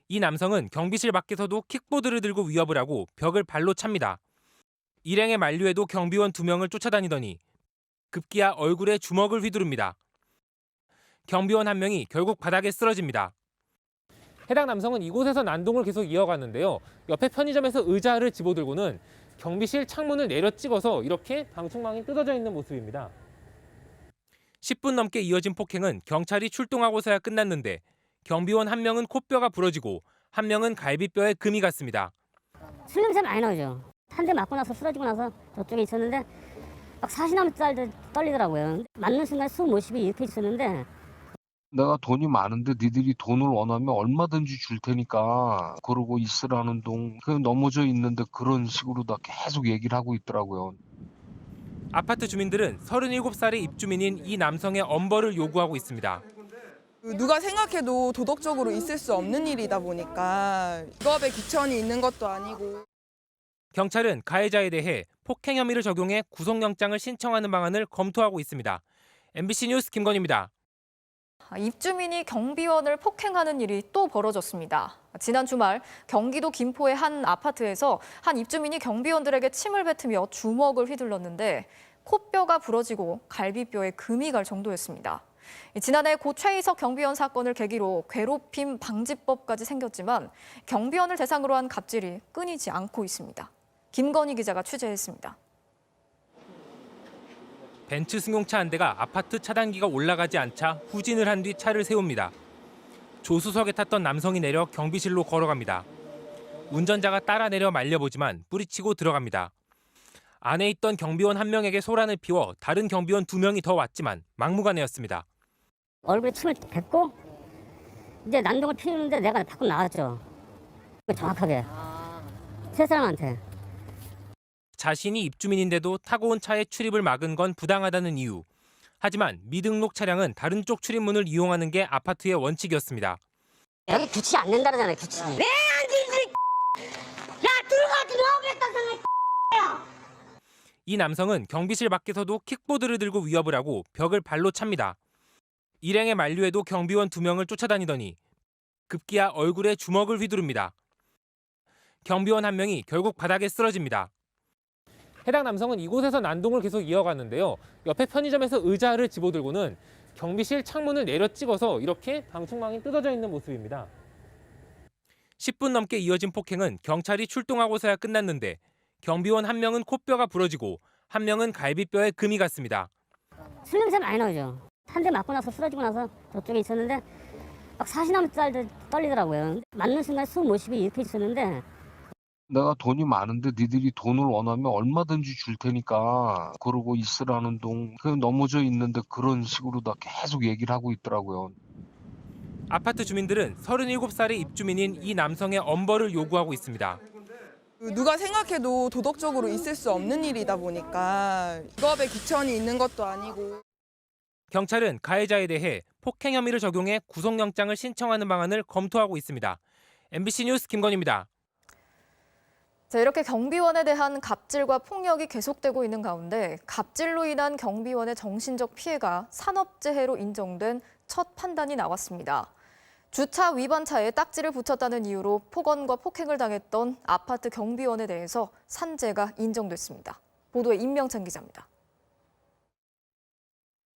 이 남성은 경비실 밖에서도 킥보드를 들고 위협을 하고 벽을 발로 찹니다. 일행의 만류에도 경비원 2명을 쫓아다니더니 급기야 얼굴에 주먹을 휘두릅니다. 경비원 한 명이 결국 바닥에 쓰러집니다. 해당 남성은 이곳에서 난동을 계속 이어갔는데요. 옆에 편의점에서 의자를 집어들고는 경비실 창문을 내려 찍어서 이렇게 방충망이 뜯어져 있는 모습입니다. 10분 넘게 이어진 폭행은 경찰이 출동하고서야 끝났는데 경비원 한 명은 코뼈가 부러지고 한 명은 갈비뼈에 금이 갔습니다. 술 냄새 많이 나죠. 한 대 맞고 나서 쓰러지고 나서 저쪽에 있었는데 막 40남자들 떨리더라고요. 맞는 순간 숨 못 쉬고 이렇게 있었는데 내가 돈이 많은데 니들이 돈을 원하면 얼마든지 줄 테니까 그러고 있으라는 동 그 넘어져 있는데 그런 식으로 다 계속 얘기를 하고 있더라고요. 아파트 주민들은 37살의 입주민인 이 남성의 엄벌을 요구하고 있습니다. 누가 생각해도 도덕적으로 있을 수 없는 일이다 보니까 직업에 귀천이 있는 것도 아니고. 경찰은 가해자에 대해 폭행 혐의를 적용해 구속영장을 신청하는 방안을 검토하고 있습니다. MBC 뉴스 김건희입니다. 입주민이 경비원을 폭행하는 일이 또 벌어졌습니다. 지난 주말 경기도 김포의 한 아파트에서 한 입주민이 경비원들에게 침을 뱉으며 주먹을 휘둘렀는데 코뼈가 부러지고 갈비뼈에 금이 갈 정도였습니다. 지난해 고 최희석 경비원 사건을 계기로 괴롭힘 방지법까지 생겼지만 경비원을 대상으로 한 갑질이 끊이지 않고 있습니다. 김건희 기자가 취재했습니다. 벤츠 승용차 한 대가 아파트 차단기가 올라가지 않자 후진을 한 뒤 차를 세웁니다. 조수석에 탔던 남성이 내려 경비실로 걸어갑니다. 운전자가 따라 내려 말려보지만 뿌리치고 들어갑니다. 안에 있던 경비원 한 명에게 소란을 피워 다른 경비원 2명이 더 왔지만 막무가내였습니다. 얼굴에 침을 뱉고 이제 난동을 피우는데 내가 밖으로 나왔죠. 정확하게 세 사람한테. 자신이 입주민인데도 타고 온 차의 출입을 막은 건 부당하다는 이유. 하지만 미등록 차량은 다른 쪽 출입문을 이용하는 게 아파트의 원칙이었습니다. 여기 규칙이 안 된다잖아요, 규칙이. 왜 안 되지? 야, 들어가지 나오겠다 생각. 이 남성은 경비실 밖에서도 킥보드를 들고 위협을 하고 벽을 발로 찹니다. 일행의 만류에도 경비원 2명을 쫓아다니더니 급기야 얼굴에 주먹을 휘두릅니다. 경비원 한 명이 결국 바닥에 쓰러집니다. 해당 남성은 이곳에서 난동을 계속 이어갔는데요. 옆에 편의점에서 의자를 집어들고는 경비실 창문을 내려 찍어서 이렇게 방충망이 뜯어져 있는 모습입니다. 10분 넘게 이어진 폭행은 경찰이 출동하고서야 끝났는데 경비원 한 명은 코뼈가 부러지고 한 명은 갈비뼈에 금이 갔습니다. 술 냄새 많이 나죠. 한 대 맞고 나서 쓰러지고 나서 저쪽에 있었는데 막 40남자들 떨리더라고요. 맞는 순간 숨 못 쉬고 이렇게 있었는데 내가 돈이 많은데 니들이 돈을 원하면 얼마든지 줄 테니까 그러고 있으라는 동 그 넘어져 있는데 그런 식으로 다 계속 얘기를 하고 있더라고요. 아파트 주민들은 37살의 입주민인 이 남성의 엄벌을 요구하고 있습니다. 누가 생각해도 도덕적으로 있을 수 없는 일이다 보니까 직업에 귀천이 있는 것도 아니고. 경찰은 가해자에 대해 폭행 혐의를 적용해 구속영장을 신청하는 방안을 검토하고 있습니다. MBC 뉴스 김건희입니다. 자, 이렇게 경비원에 대한 갑질과 폭력이 계속되고 있는 가운데 갑질로 인한 경비원의 정신적 피해가 산업재해로 인정된 첫 판단이 나왔습니다. 주차 위반차에 딱지를 붙였다는 이유로 폭언과 폭행을 당했던 아파트 경비원에 대해서 산재가 인정됐습니다. 보도에 임명찬 기자입니다.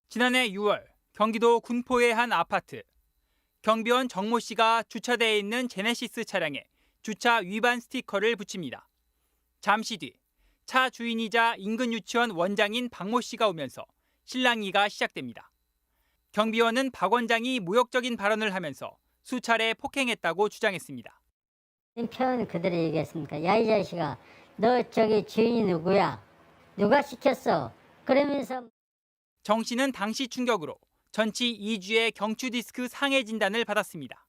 지난해 6월 경기도 군포의 한 아파트. 경비원 정모 씨가 주차대에 있는 제네시스 차량에 주차 위반 스티커를 붙입니다. 잠시 뒤 차 주인이자 인근 유치원 원장인 박모 씨가 오면서 실랑이가 시작됩니다. 경비원은 박 원장이 모욕적인 발언을 하면서 수차례 폭행했다고 주장했습니다. 표현 그대로 얘기했습니까? 야, 이 자식아, 너 저기 주인이 누구야? 누가 시켰어? 그러면서 정 씨는 당시 충격으로 전치 2주의 경추 디스크 상해 진단을 받았습니다.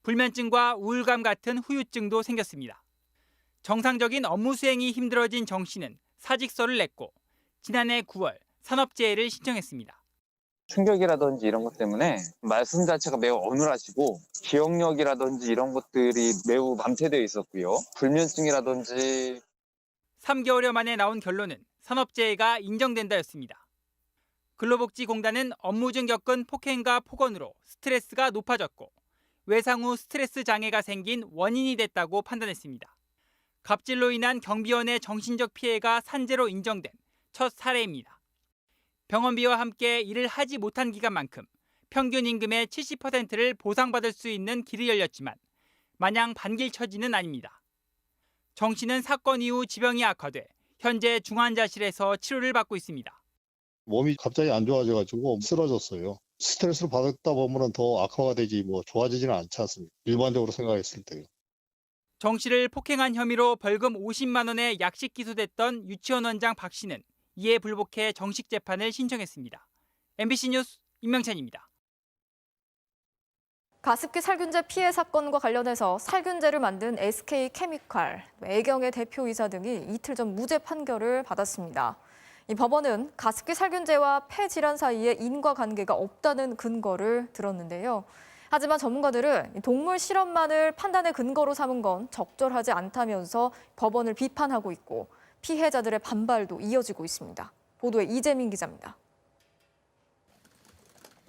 불면증과 우울감 같은 후유증도 생겼습니다. 정상적인 업무 수행이 힘들어진 정 씨는 사직서를 냈고 지난해 9월 산업재해를 신청했습니다. 충격이라든지 이런 것 때문에 말씀 자체가 매우 어눌하시고 기억력이라든지 이런 것들이 매우 감퇴되어 있었고요. 불면증이라든지 3개월여 만에 나온 결론은 산업재해가 인정된다였습니다. 근로복지공단은 업무 중 겪은 폭행과 폭언으로 스트레스가 높아졌고 외상 후 스트레스 장애가 생긴 원인이 됐다고 판단했습니다. 갑질로 인한 경비원의 정신적 피해가 산재로 인정된 첫 사례입니다. 병원비와 함께 일을 하지 못한 기간만큼 평균 임금의 70%를 보상받을 수 있는 길이 열렸지만 마냥 반길 처지는 아닙니다. 정 씨는 사건 이후 지병이 악화돼 현재 중환자실에서 치료를 받고 있습니다. 몸이 갑자기 안 좋아져가지고 쓰러졌어요. 스트레스를 받았다 보면 더 악화가 되지 뭐 좋아지지는 않지 않습니까? 일반적으로 생각했을 때요. 정 씨를 폭행한 혐의로 벌금 50만 원에 약식 기소됐던 유치원 원장 박 씨는 이에 불복해 정식 재판을 신청했습니다. MBC 뉴스 임명찬입니다. 가습기 살균제 피해 사건과 관련해서 살균제를 만든 SK케미칼, 애경의 대표이사 등이 이틀 전 무죄 판결을 받았습니다. 이 법원은 가습기 살균제와 폐 질환 사이에 인과관계가 없다는 근거를 들었는데요. 하지만 전문가들은 동물 실험만을 판단의 근거로 삼은 건 적절하지 않다면서 법원을 비판하고 있고 피해자들의 반발도 이어지고 있습니다. 보도에 이재민 기자입니다.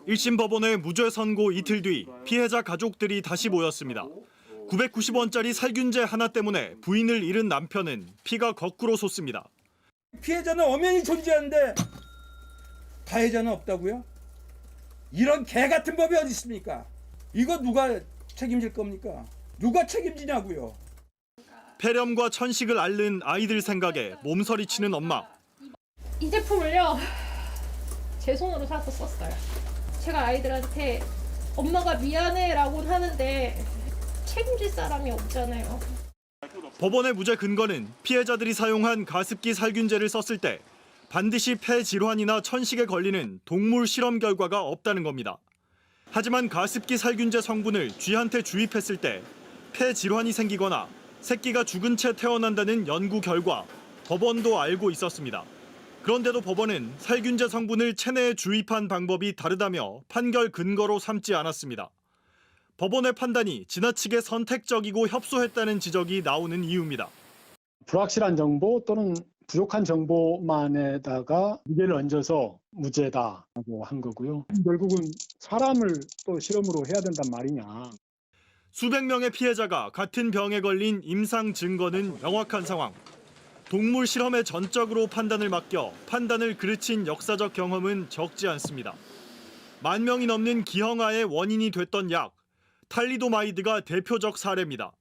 1심 법원의 무죄 선고 이틀 뒤 피해자 가족들이 다시 모였습니다. 990원짜리 살균제 하나 때문에 부인을 잃은 남편은 피가 거꾸로 솟습니다. 피해자는 엄연히 존재하는데 가해자는 없다고요? 이런 개 같은 법이 어디 있습니까? 이거 누가 책임질 겁니까? 누가 책임지냐고요? 폐렴과 천식을 앓는 아이들 생각에 몸서리치는 엄마. 이 제품을요, 제 손으로 사서 썼어요. 제가 아이들한테 엄마가 미안해라고 하는데 책임질 사람이 없잖아요. 법원의 무죄 근거는 피해자들이 사용한 가습기 살균제를 썼을 때 반드시 폐 질환이나 천식에 걸리는 동물 실험 결과가 없다는 겁니다. 하지만 가습기 살균제 성분을 쥐한테 주입했을 때 폐 질환이 생기거나 새끼가 죽은 채 태어난다는 연구 결과 법원도 알고 있었습니다. 그런데도 법원은 살균제 성분을 체내에 주입한 방법이 다르다며 판결 근거로 삼지 않았습니다. 법원의 판단이 지나치게 선택적이고 협소했다는 지적이 나오는 이유입니다. 불확실한 정보 또는 부족한 정보만에다가 무게를 얹어서 무죄다라고 한 거고요. 결국은 사람을 또 실험으로 해야 된단 말이냐. 수백 명의 피해자가 같은 병에 걸린 임상 증거는 명확한 상황. 동물 실험에 전적으로 판단을 맡겨 판단을 그르친 역사적 경험은 적지 않습니다. 1만 명이 넘는 기형아의 원인이 됐던 약, 탈리도마이드가 대표적 사례입니다.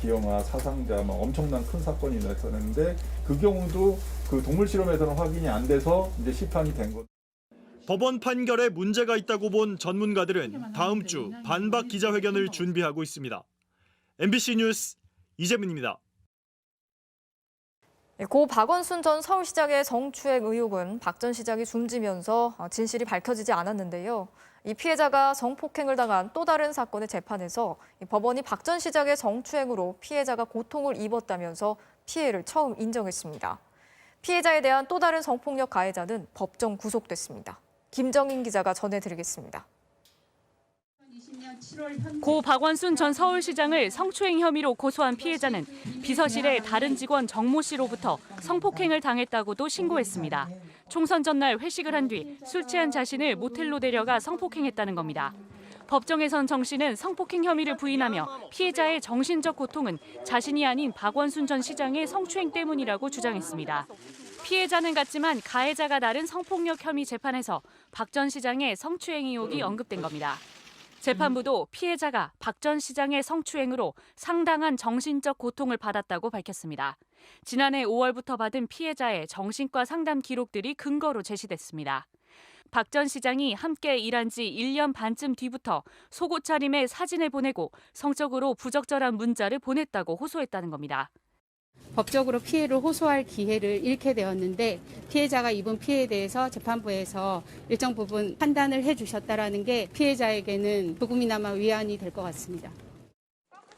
기형아, 사상자 엄청난 큰 사건이 났었는데 그 경우도 그 동물 실험에서는 확인이 안 돼서 이제 시판이 된 것. 법원 판결에 문제가 있다고 본 전문가들은 다음 주 반박 기자회견을 준비하고 있습니다. MBC 뉴스 이재민입니다. 고 박원순 전 서울시장의 성추행 의혹은 박 전 시장이 숨지면서 진실이 밝혀지지 않았는데요. 이 피해자가 성폭행을 당한 또 다른 사건의 재판에서 법원이 박 전 시장의 성추행으로 피해자가 고통을 입었다면서 피해를 처음 인정했습니다. 피해자에 대한 또 다른 성폭력 가해자는 법정 구속됐습니다. 김정인 기자가 전해드리겠습니다. 고 박원순 전 서울시장을 성추행 혐의로 고소한 피해자는 비서실의 다른 직원 정모 씨로부터 성폭행을 당했다고도 신고했습니다. 총선 전날 회식을 한 뒤 술 취한 자신을 모텔로 데려가 성폭행했다는 겁니다. 법정에선 정 씨는 성폭행 혐의를 부인하며 피해자의 정신적 고통은 자신이 아닌 박원순 전 시장의 성추행 때문이라고 주장했습니다. 피해자는 같지만 가해자가 다른 성폭력 혐의 재판에서 박 전 시장의 성추행 의혹이 언급된 겁니다. 재판부도 피해자가 박 전 시장의 성추행으로 상당한 정신적 고통을 받았다고 밝혔습니다. 지난해 5월부터 받은 피해자의 정신과 상담 기록들이 근거로 제시됐습니다. 박 전 시장이 함께 일한 지 1년 반쯤 뒤부터 속옷 차림의 사진을 보내고 성적으로 부적절한 문자를 보냈다고 호소했다는 겁니다. 법적으로 피해를 호소할 기회를 잃게 되었는데 피해자가 입은 피해에 대해서 재판부에서 일정 부분 판단을 해주셨다라는 게 피해자에게는 조금이나마 위안이 될 것 같습니다.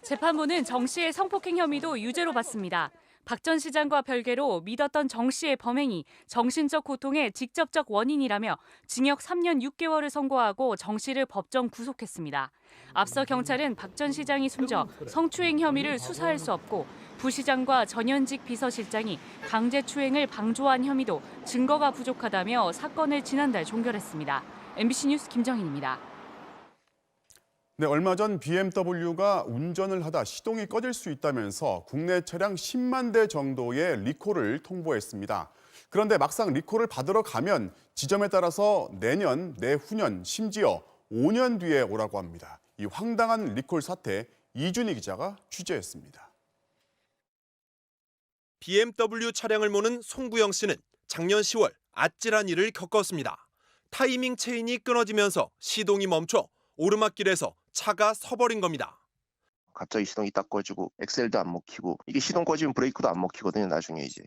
재판부는 정 씨의 성폭행 혐의도 유죄로 봤습니다. 박 전 시장과 별개로 믿었던 정 씨의 범행이 정신적 고통의 직접적 원인이라며 징역 3년 6개월을 선고하고 정 씨를 법정 구속했습니다. 앞서 경찰은 박 전 시장이 숨져 성추행 혐의를 수사할 수 없고 부시장과 전현직 비서실장이 강제추행을 방조한 혐의도 증거가 부족하다며 사건을 지난달 종결했습니다. MBC 뉴스 김정인입니다. 네, 얼마 전 BMW가 운전을 하다 시동이 꺼질 수 있다면서 국내 차량 10만 대 정도의 리콜을 통보했습니다. 그런데 막상 리콜을 받으러 가면 지점에 따라서 내년, 내후년, 심지어 5년 뒤에 오라고 합니다. 이 황당한 리콜 사태 이준희 기자가 취재했습니다. BMW 차량을 모는 송구영 씨는 작년 10월 아찔한 일을 겪었습니다. 타이밍 체인이 끊어지면서 시동이 멈춰 오르막길에서 차가 서버린 겁니다. 갑자기 시동이 딱 꺼지고 엑셀도 안 먹히고 이게 시동 꺼지면 브레이크도 안 먹히거든요. 나중에 이제.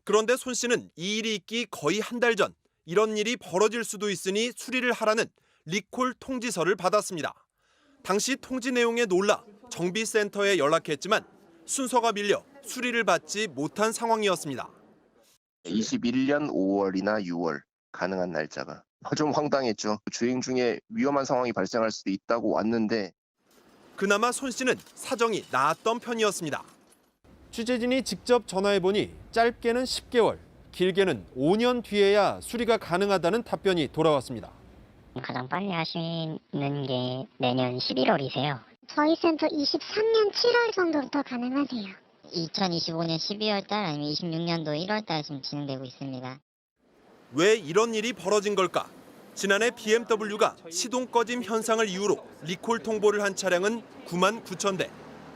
그런데 손 씨는 이 일이 있기 거의 한 달 전 이런 일이 벌어질 수도 있으니 수리를 하라는 리콜 통지서를 받았습니다. 당시 통지 내용에 놀라 정비센터에 연락했지만 순서가 밀려 수리를 받지 못한 상황이었습니다. 21년 5월이나 6월 가능한 날짜가. 좀 황당했죠. 주행 중에 위험한 상황이 발생할 수도 있다고 왔는데 그나마 손 씨는 사정이 나았던 편이었습니다. 취재진이 직접 전화해보니 짧게는 10개월, 길게는 5년 뒤에야 수리가 가능하다는 답변이 돌아왔습니다. 가장 빨리 하시는 게 내년 11월이세요. 저희 센터 23년 7월 정도부터 가능하세요. 2025년 12월 달 아니면 26년도 1월 달 지금 진행되고 있습니다. 왜 이런 일이 벌어진 걸까? 지난해 BMW가 시동 꺼짐 현상을 이유로 리콜 통보를 한 차량은 9만 9천 대.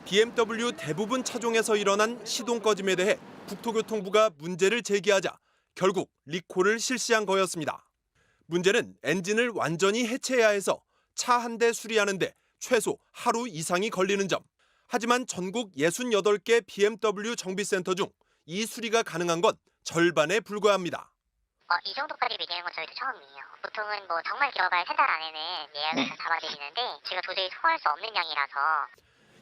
BMW 대부분 차종에서 일어난 시동 꺼짐에 대해 국토교통부가 문제를 제기하자 결국 리콜을 실시한 거였습니다. 문제는 엔진을 완전히 해체해야 해서 차 한 대 수리하는데 최소 하루 이상이 걸리는 점. 하지만 전국 68개 BMW 정비센터 중 이 수리가 가능한 건 절반에 불과합니다. 이 정도까지 얘기하는 건 저희도 처음이에요. 보통은 뭐 정말 길어봐야 3달 안에는 예약을 잡아드리는데 제가 도저히 소화할 수 없는 양이라서.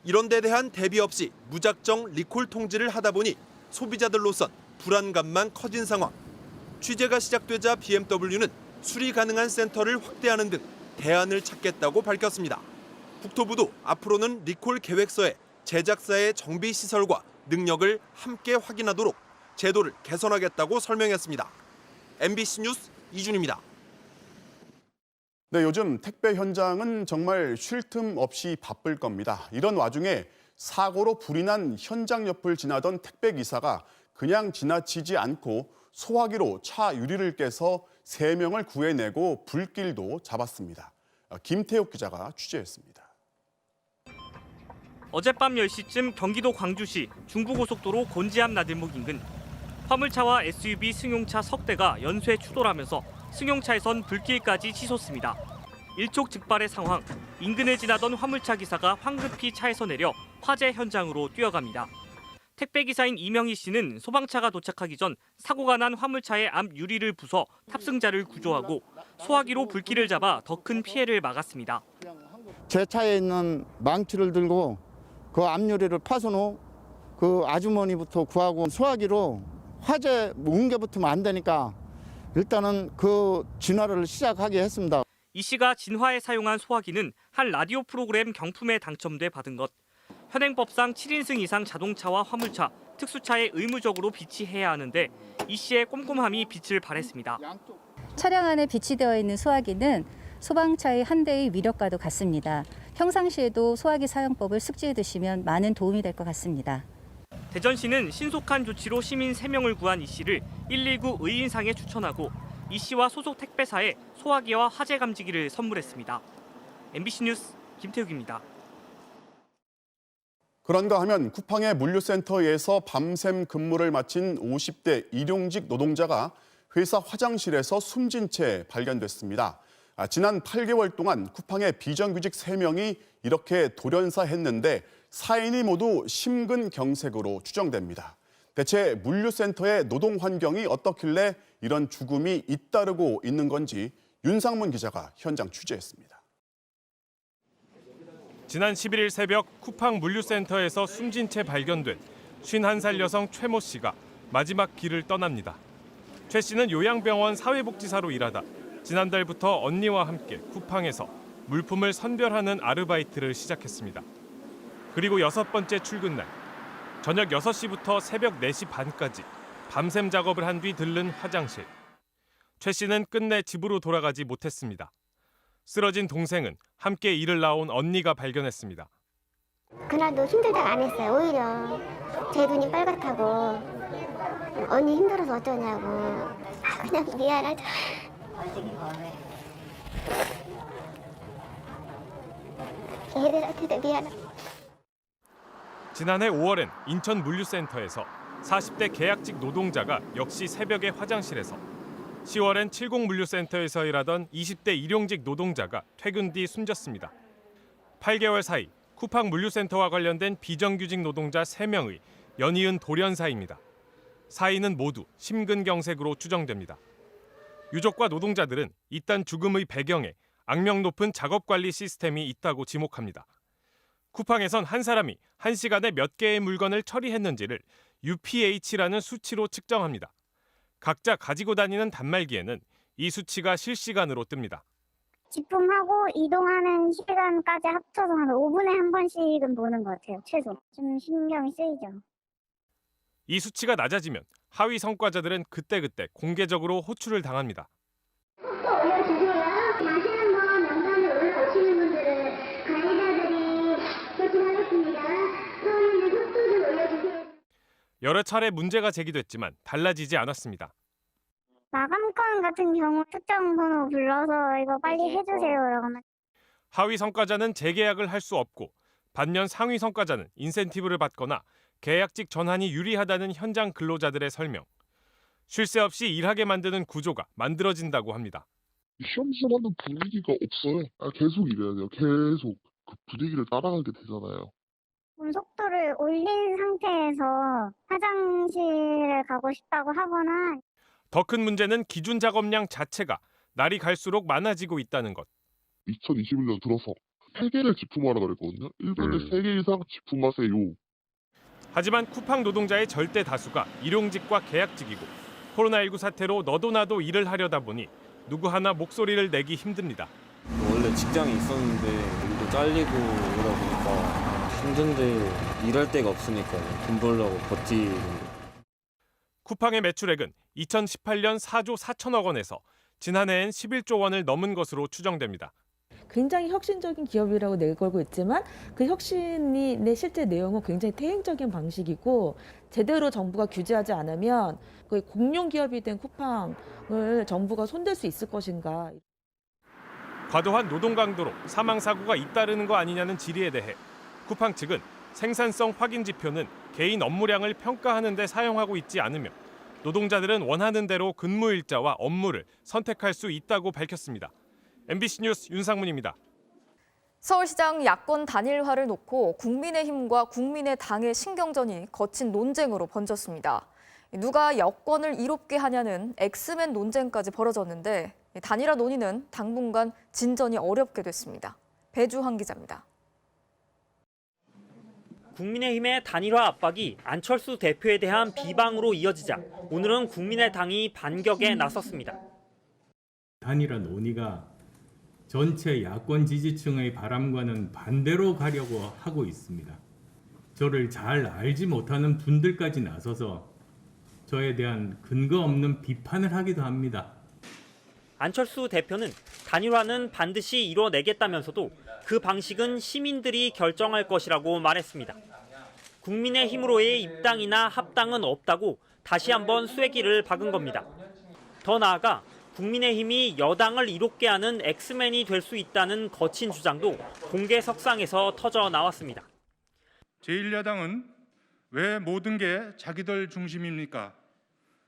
이런 데 대한 대비 없이 무작정 리콜 통지를 하다 보니 소비자들로선 불안감만 커진 상황. 취재가 시작되자 BMW는 수리 가능한 센터를 확대하는 등 대안을 찾겠다고 밝혔습니다. 국토부도 앞으로는 리콜 계획서에 제작사의 정비 시설과 능력을 함께 확인하도록 제도를 개선하겠다고 설명했습니다. MBC 뉴스 이준입니다. 네, 요즘 택배 현장은 정말 쉴 틈 없이 바쁠 겁니다. 이런 와중에 사고로 불이 난 현장 옆을 지나던 택배 기사가 그냥 지나치지 않고 소화기로 차 유리를 깨서 3명을 구해내고 불길도 잡았습니다. 김태욱 기자가 취재했습니다. 어젯밤 10시쯤 경기도 광주시 중부고속도로 곤지암 나들목 인근 화물차와 SUV 승용차 석 대가 연쇄 추돌하면서 승용차에선 불길까지 치솟습니다. 일촉즉발의 상황, 인근을 지나던 화물차 기사가 황급히 차에서 내려 화재 현장으로 뛰어갑니다. 택배 기사인 이명희 씨는 소방차가 도착하기 전 사고가 난 화물차의 앞 유리를 부숴 탑승자를 구조하고 소화기로 불길을 잡아 더 큰 피해를 막았습니다. 제 차에 있는 망치를 들고 그 앞유리를 파손 후 그 아주머니부터 구하고 소화기로 화재 뭉개 붙으면 안 되니까 일단은 그 진화를 시작하게 했습니다. 이 씨가 진화에 사용한 소화기는 한 라디오 프로그램 경품에 당첨돼 받은 것. 현행법상 7인승 이상 자동차와 화물차, 특수차에 의무적으로 비치해야 하는데 이 씨의 꼼꼼함이 빛을 발했습니다. 차량 안에 비치되어 있는 소화기는 소방차의 한 대의 위력과도 같습니다. 평상시에도 소화기 사용법을 숙지해 두시면 많은 도움이 될 것 같습니다. 대전시는 신속한 조치로 시민 3명을 구한 이 씨를 119 의인상에 추천하고 이 씨와 소속 택배사에 소화기와 화재 감지기를 선물했습니다. MBC 뉴스 김태욱입니다. 그런가 하면 쿠팡의 물류센터에서 밤샘 근무를 마친 50대 일용직 노동자가 회사 화장실에서 숨진 채 발견됐습니다. 지난 8개월 동안 쿠팡의 비정규직 3명이 이렇게 돌연사했는데 사인이 모두 심근경색으로 추정됩니다. 대체 물류센터의 노동 환경이 어떻길래 이런 죽음이 잇따르고 있는 건지 윤상문 기자가 현장 취재했습니다. 지난 11일 새벽 쿠팡 물류센터에서 숨진 채 발견된 51살 여성 최모 씨가 마지막 길을 떠납니다. 최 씨는 요양병원 사회복지사로 일하다 지난달부터 언니와 함께 쿠팡에서 물품을 선별하는 아르바이트를 시작했습니다. 그리고 6번째 출근 날 저녁 6시부터 새벽 4시 반까지 밤샘 작업을 한 뒤 들른 화장실. 최 씨는 끝내 집으로 돌아가지 못했습니다. 쓰러진 동생은 함께 일을 나온 언니가 발견했습니다. 그날도 힘들다가 안 했어요. 오히려 제 눈이 빨갛다고 언니 힘들어서 어쩌냐고 그냥 미안하죠. 얘들한테도 미안하고. 지난해 5월엔 인천 물류센터에서 40대 계약직 노동자가 역시 새벽에 화장실에서 10월엔 70물류센터에서 일하던 20대 일용직 노동자가 퇴근 뒤 숨졌습니다. 8개월 사이 쿠팡 물류센터와 관련된 비정규직 노동자 3명의 연이은 돌연사입니다. 사인은 모두 심근경색으로 추정됩니다. 유족과 노동자들은 이딴 죽음의 배경에 악명 높은 작업관리 시스템이 있다고 지목합니다. 쿠팡에선 한 사람이 1시간에 몇 개의 물건을 처리했는지를 UPH라는 수치로 측정합니다. 각자 가지고 다니는 단말기에는 이 수치가 실시간으로 뜹니다. 집품하고 이동하는 시간까지 합쳐서 한 5분에 한 번씩은 보는 것 같아요. 최소. 좀 신경이 쓰이죠. 이 수치가 낮아지면 하위 성과자들은 그때그때 공개적으로 호출을 당합니다. 여러 차례 문제가 제기됐지만 달라지지 않았습니다. 마감권 같은 경우 특정 번호 불러서 이거 빨리 해주세요라고 하면 하위 성과자는 재계약을 할 수 없고 반면 상위 성과자는 인센티브를 받거나 계약직 전환이 유리하다는 현장 근로자들의 설명. 쉴 새 없이 일하게 만드는 구조가 만들어진다고 합니다. 시험하는 분위기가 없어요. 계속 일해야 돼요. 계속 그 분위기를 따라가게 되잖아요. 속도를 올린 상태에서 화장실을 가고 싶다고 하거나 더 큰 문제는 기준 작업량 자체가 날이 갈수록 많아지고 있다는 것. 2021년 들어서 3개를 집품하라 그랬거든요. 1분에 3개 이상 집품하세요. 하지만 쿠팡 노동자의 절대 다수가 일용직과 계약직이고 코로나19 사태로 너도 나도 일을 하려다 보니 누구 하나 목소리를 내기 힘듭니다. 원래 직장이 있었는데 여기도 잘리고 이러다 보니까 힘든데 일할 데가 없으니까 돈 벌려고 버티는 거. 쿠팡의 매출액은 2018년 4조 4천억 원에서 지난해엔 11조 원을 넘은 것으로 추정됩니다. 굉장히 혁신적인 기업이라고 내걸고 있지만 그 혁신의 실제 내용은 굉장히 퇴행적인 방식이고 제대로 정부가 규제하지 않으면 거의 공룡 기업이 된 쿠팡을 정부가 손댈 수 있을 것인가. 과도한 노동 강도로 사망 사고가 잇따르는 거 아니냐는 질의에 대해 쿠팡 측은 생산성 확인 지표는 개인 업무량을 평가하는 데 사용하고 있지 않으며 노동자들은 원하는 대로 근무 일자와 업무를 선택할 수 있다고 밝혔습니다. MBC 뉴스 윤상문입니다. 서울시장 야권 단일화를 놓고 국민의힘과 국민의당의 신경전이 거친 논쟁으로 번졌습니다. 누가 여권을 이롭게 하냐는 엑스맨 논쟁까지 벌어졌는데 단일화 논의는 당분간 진전이 어렵게 됐습니다. 배주환 기자입니다. 국민의힘의 단일화 압박이 안철수 대표에 대한 비방으로 이어지자 오늘은 국민의당이 반격에 나섰습니다. 단일화 논의가 전체 야권 지지층의 바람과는 반대로 가려고 하고 있습니다. 저를 잘 알지 못하는 분들까지 나서서 저에 대한 근거 없는 비판을 하기도 합니다. 안철수 대표는 단일화는 반드시 이뤄내겠다면서도 그 방식은 시민들이 결정할 것이라고 말했습니다. 국민의힘으로의 입당이나 합당은 없다고 다시 한번 쐐기를 박은 겁니다. 더 나아가 국민의힘이 여당을 이롭게 하는 엑스맨이 될 수 있다는 거친 주장도 공개석상에서 터져 나왔습니다. 제1야당은 왜 모든 게 자기들 중심입니까?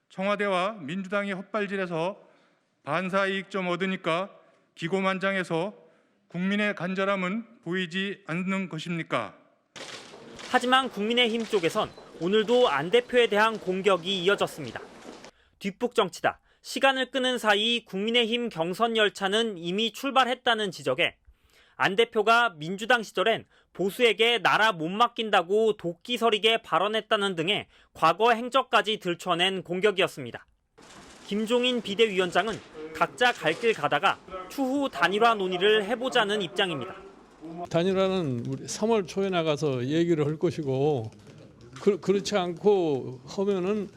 청와대와 민주당이 헛발질해서 반사이익 좀 얻으니까 기고만장해서 국민의 간절함은 보이지 않는 것입니까? 하지만 국민의힘 쪽에선 오늘도 안 대표에 대한 공격이 이어졌습니다. 뒷북 정치다. 시간을 끄는 사이 국민의힘 경선 열차는 이미 출발했다는 지적에 안 대표가 민주당 시절엔 보수에게 나라 못 맡긴다고 도끼 서리게 발언했다는 등의 과거 행적까지 들춰낸 공격이었습니다. 김종인 비대위원장은 각자 갈 길 가다가 추후 단일화 논의를 해보자는 입장입니다. 단일화는 우리 3월 초에 나가서 얘기를 할 것이고 그렇지 않고 하면은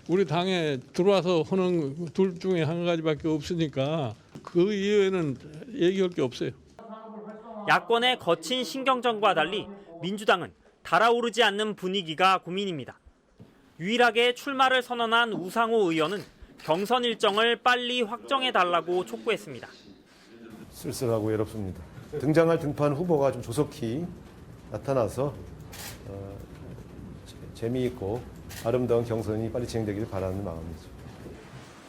우리 당에 들어와서 하는 둘 중에 한 가지밖에 없으니까 그 이외에는 얘기할 게 없어요. 야권의 거친 신경전과 달리 민주당은 달아오르지 않는 분위기가 고민입니다. 유일하게 출마를 선언한 우상호 의원은 경선 일정을 빨리 확정해달라고 촉구했습니다. 쓸쓸하고 외롭습니다. 등장할 등판 후보가 좀 조속히 나타나서 재미있고 아름다운 경선이 빨리 진행되기를 바라는 마음이죠.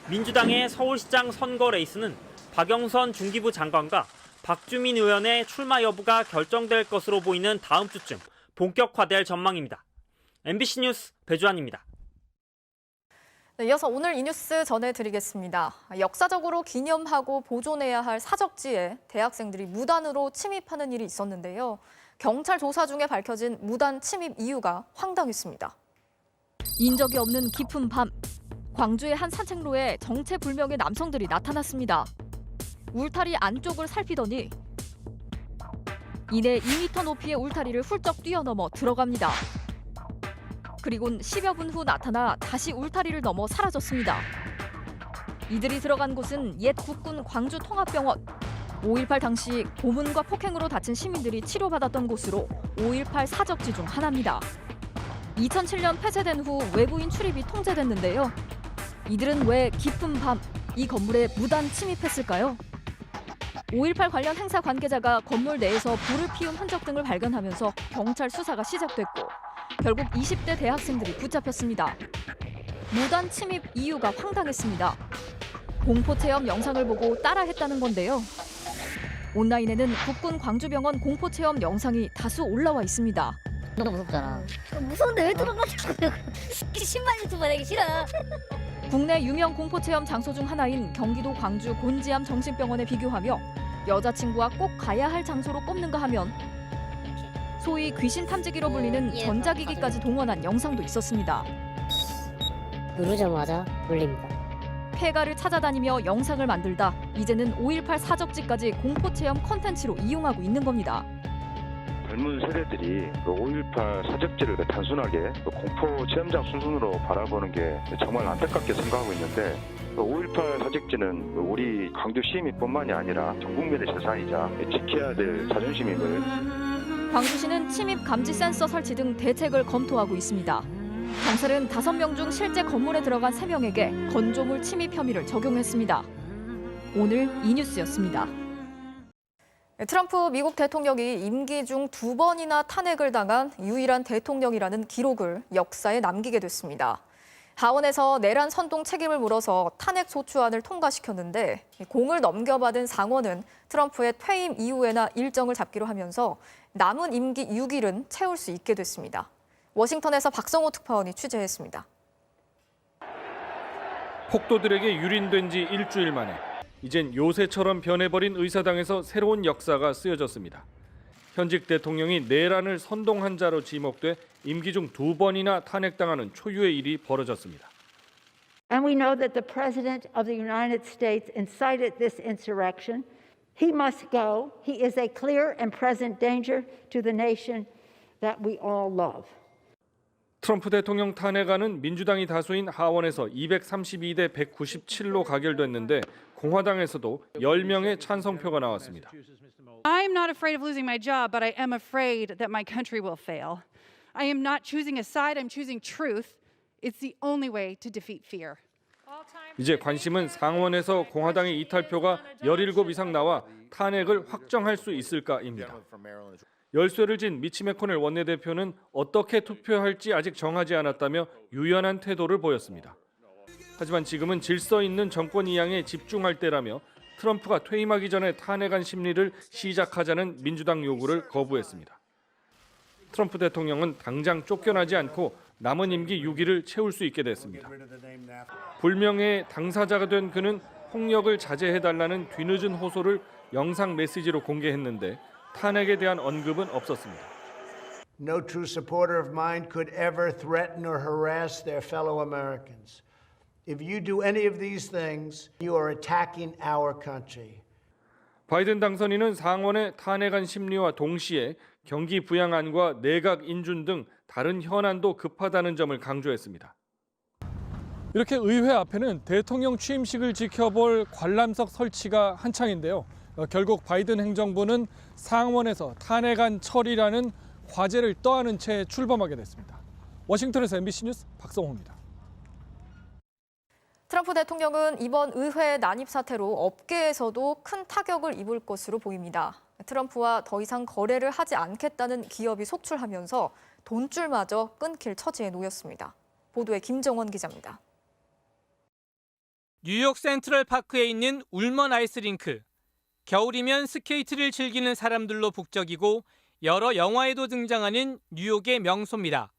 민주당의 서울시장 선거 레이스는 박영선 중기부 장관과 박주민 의원의 출마 여부가 결정될 것으로 보이는 다음 주쯤 본격화될 전망입니다. MBC 뉴스 배주환입니다. 네, 이어서 오늘 이 뉴스 전해드리겠습니다. 역사적으로 기념하고 보존해야 할 사적지에 대학생들이 무단으로 침입하는 일이 있었는데요. 경찰 조사 중에 밝혀진 무단 침입 이유가 황당했습니다. 인적이 없는 깊은 밤, 광주의 한 산책로에 정체불명의 남성들이 나타났습니다. 울타리 안쪽을 살피더니 이내 2m 높이의 울타리를 훌쩍 뛰어넘어 들어갑니다. 그리곤 10여 분 후 나타나 다시 울타리를 넘어 사라졌습니다. 이들이 들어간 곳은 옛 국군 광주통합병원. 5.18 당시 고문과 폭행으로 다친 시민들이 치료받았던 곳으로 5.18 사적지 중 하나입니다. 2007년 폐쇄된 후 외부인 출입이 통제됐는데요. 이들은 왜 깊은 밤 이 건물에 무단 침입했을까요? 5.18 관련 행사 관계자가 건물 내에서 불을 피운 흔적 등을 발견하면서 경찰 수사가 시작됐고 결국 20대 대학생들이 붙잡혔습니다. 무단 침입 이유가 황당했습니다. 공포체험 영상을 보고 따라했다는 건데요. 온라인에는 국군 광주병원 공포체험 영상이 다수 올라와 있습니다. 너무 무섭잖아. 무서운데 왜 들어가냐고요. 신발 유튜버 되기 싫어. 국내 유명 공포체험 장소 중 하나인 경기도 광주 곤지암 정신병원에 비교하며 여자친구와 꼭 가야 할 장소로 꼽는가 하면 소위 귀신 탐지기로 불리는 전자기기까지 동원한 영상도 있었습니다. 누르자마자 울립니다. 폐가를 찾아다니며 영상을 만들다 이제는 5.18 사적지까지 공포체험 콘텐츠로 이용하고 있는 겁니다. 젊은 세대들이 5.18 사적지를 단순하게 공포 체험장 수준으로 바라보는 게 정말 안타깝게 생각하고 있는데 5.18 사적지는 우리 광주 시민뿐만이 아니라 전 국민의 재산이자 지켜야 될 자존심임을. 광주시는 침입 감지 센서 설치 등 대책을 검토하고 있습니다. 경찰은 5명 중 실제 건물에 들어간 3명에게 건조물 침입 혐의를 적용했습니다. 오늘 이 뉴스였습니다. 트럼프 미국 대통령이 임기 중 2번이나 탄핵을 당한 유일한 대통령이라는 기록을 역사에 남기게 됐습니다. 하원에서 내란 선동 책임을 물어서 탄핵 소추안을 통과시켰는데 공을 넘겨받은 상원은 트럼프의 퇴임 이후에나 일정을 잡기로 하면서 남은 임기 6일은 채울 수 있게 됐습니다. 워싱턴에서 박성호 특파원이 취재했습니다. 폭도들에게 유린된 지 일주일 만에 이젠 요새처럼 변해버린 의사당에서 새로운 역사가 쓰여졌습니다. 현직 대통령이 내란을 선동한 자로 지목돼 임기 중 2번이나 탄핵당하는 초유의 일이 벌어졌습니다. And we know that the President of the United States incited this insurrection. He must go. He is a clear and present danger to the nation that we all love. 트럼프 대통령 탄핵안은 민주당이 다수인 하원에서 232대 197로 가결됐는데 공화당에서도 10명의 찬성표가 나왔습니다. I'm not afraid of losing my job, but I am afraid that my country will fail. I am not choosing a side, I'm choosing truth. It's the only way to defeat fear. 이제 관심은 상원에서 공화당의 이탈표가 17 이상 나와 탄핵을 확정할 수 있을까입니다. 열쇠를 쥔 미치 매코넬 원내대표는 어떻게 투표할지 아직 정하지 않았다며 유연한 태도를 보였습니다. 하지만 지금은 질서 있는 정권 이양에 집중할 때라며 트럼프가 퇴임하기 전에 탄핵안 심리를 시작하자는 민주당 요구를 거부했습니다. 트럼프 대통령은 당장 쫓겨나지 않고 남은 임기 6일을 채울 수 있게 됐습니다. 불명예의 당사자가 된 그는 폭력을 자제해달라는 뒤늦은 호소를 영상 메시지로 공개했는데 탄핵에 대한 언급은 없었습니다. No true supporter of mine could ever threaten or harass their fellow Americans. If you do any of these things, you are attacking our country. 바이든 당선인은 상원의 탄핵안 심리와 동시에 경기 부양안과 내각 인준 등 다른 현안도 급하다는 점을 강조했습니다. 이렇게 의회 앞에는 대통령 취임식을 지켜볼 관람석 설치가 한창인데요. 결국 바이든 행정부는 상원에서 탄핵안 처리라는 과제를 떠안은 채 출범하게 됐습니다. 워싱턴에서 MBC 뉴스 박성호입니다. 트럼프 대통령은 이번 의회 난입 사태로 업계에서도 큰 타격을 입을 것으로 보입니다. 트럼프와 더 이상 거래를 하지 않겠다는 기업이 속출하면서 돈줄마저 끊길 처지에 놓였습니다. 보도에 김정원 기자입니다. 뉴욕 센트럴 파크에 있는 울먼 아이스링크. 겨울이면 스케이트를 즐기는 사람들로 북적이고 여러 영화에도 등장하는 뉴욕의 명소입니다.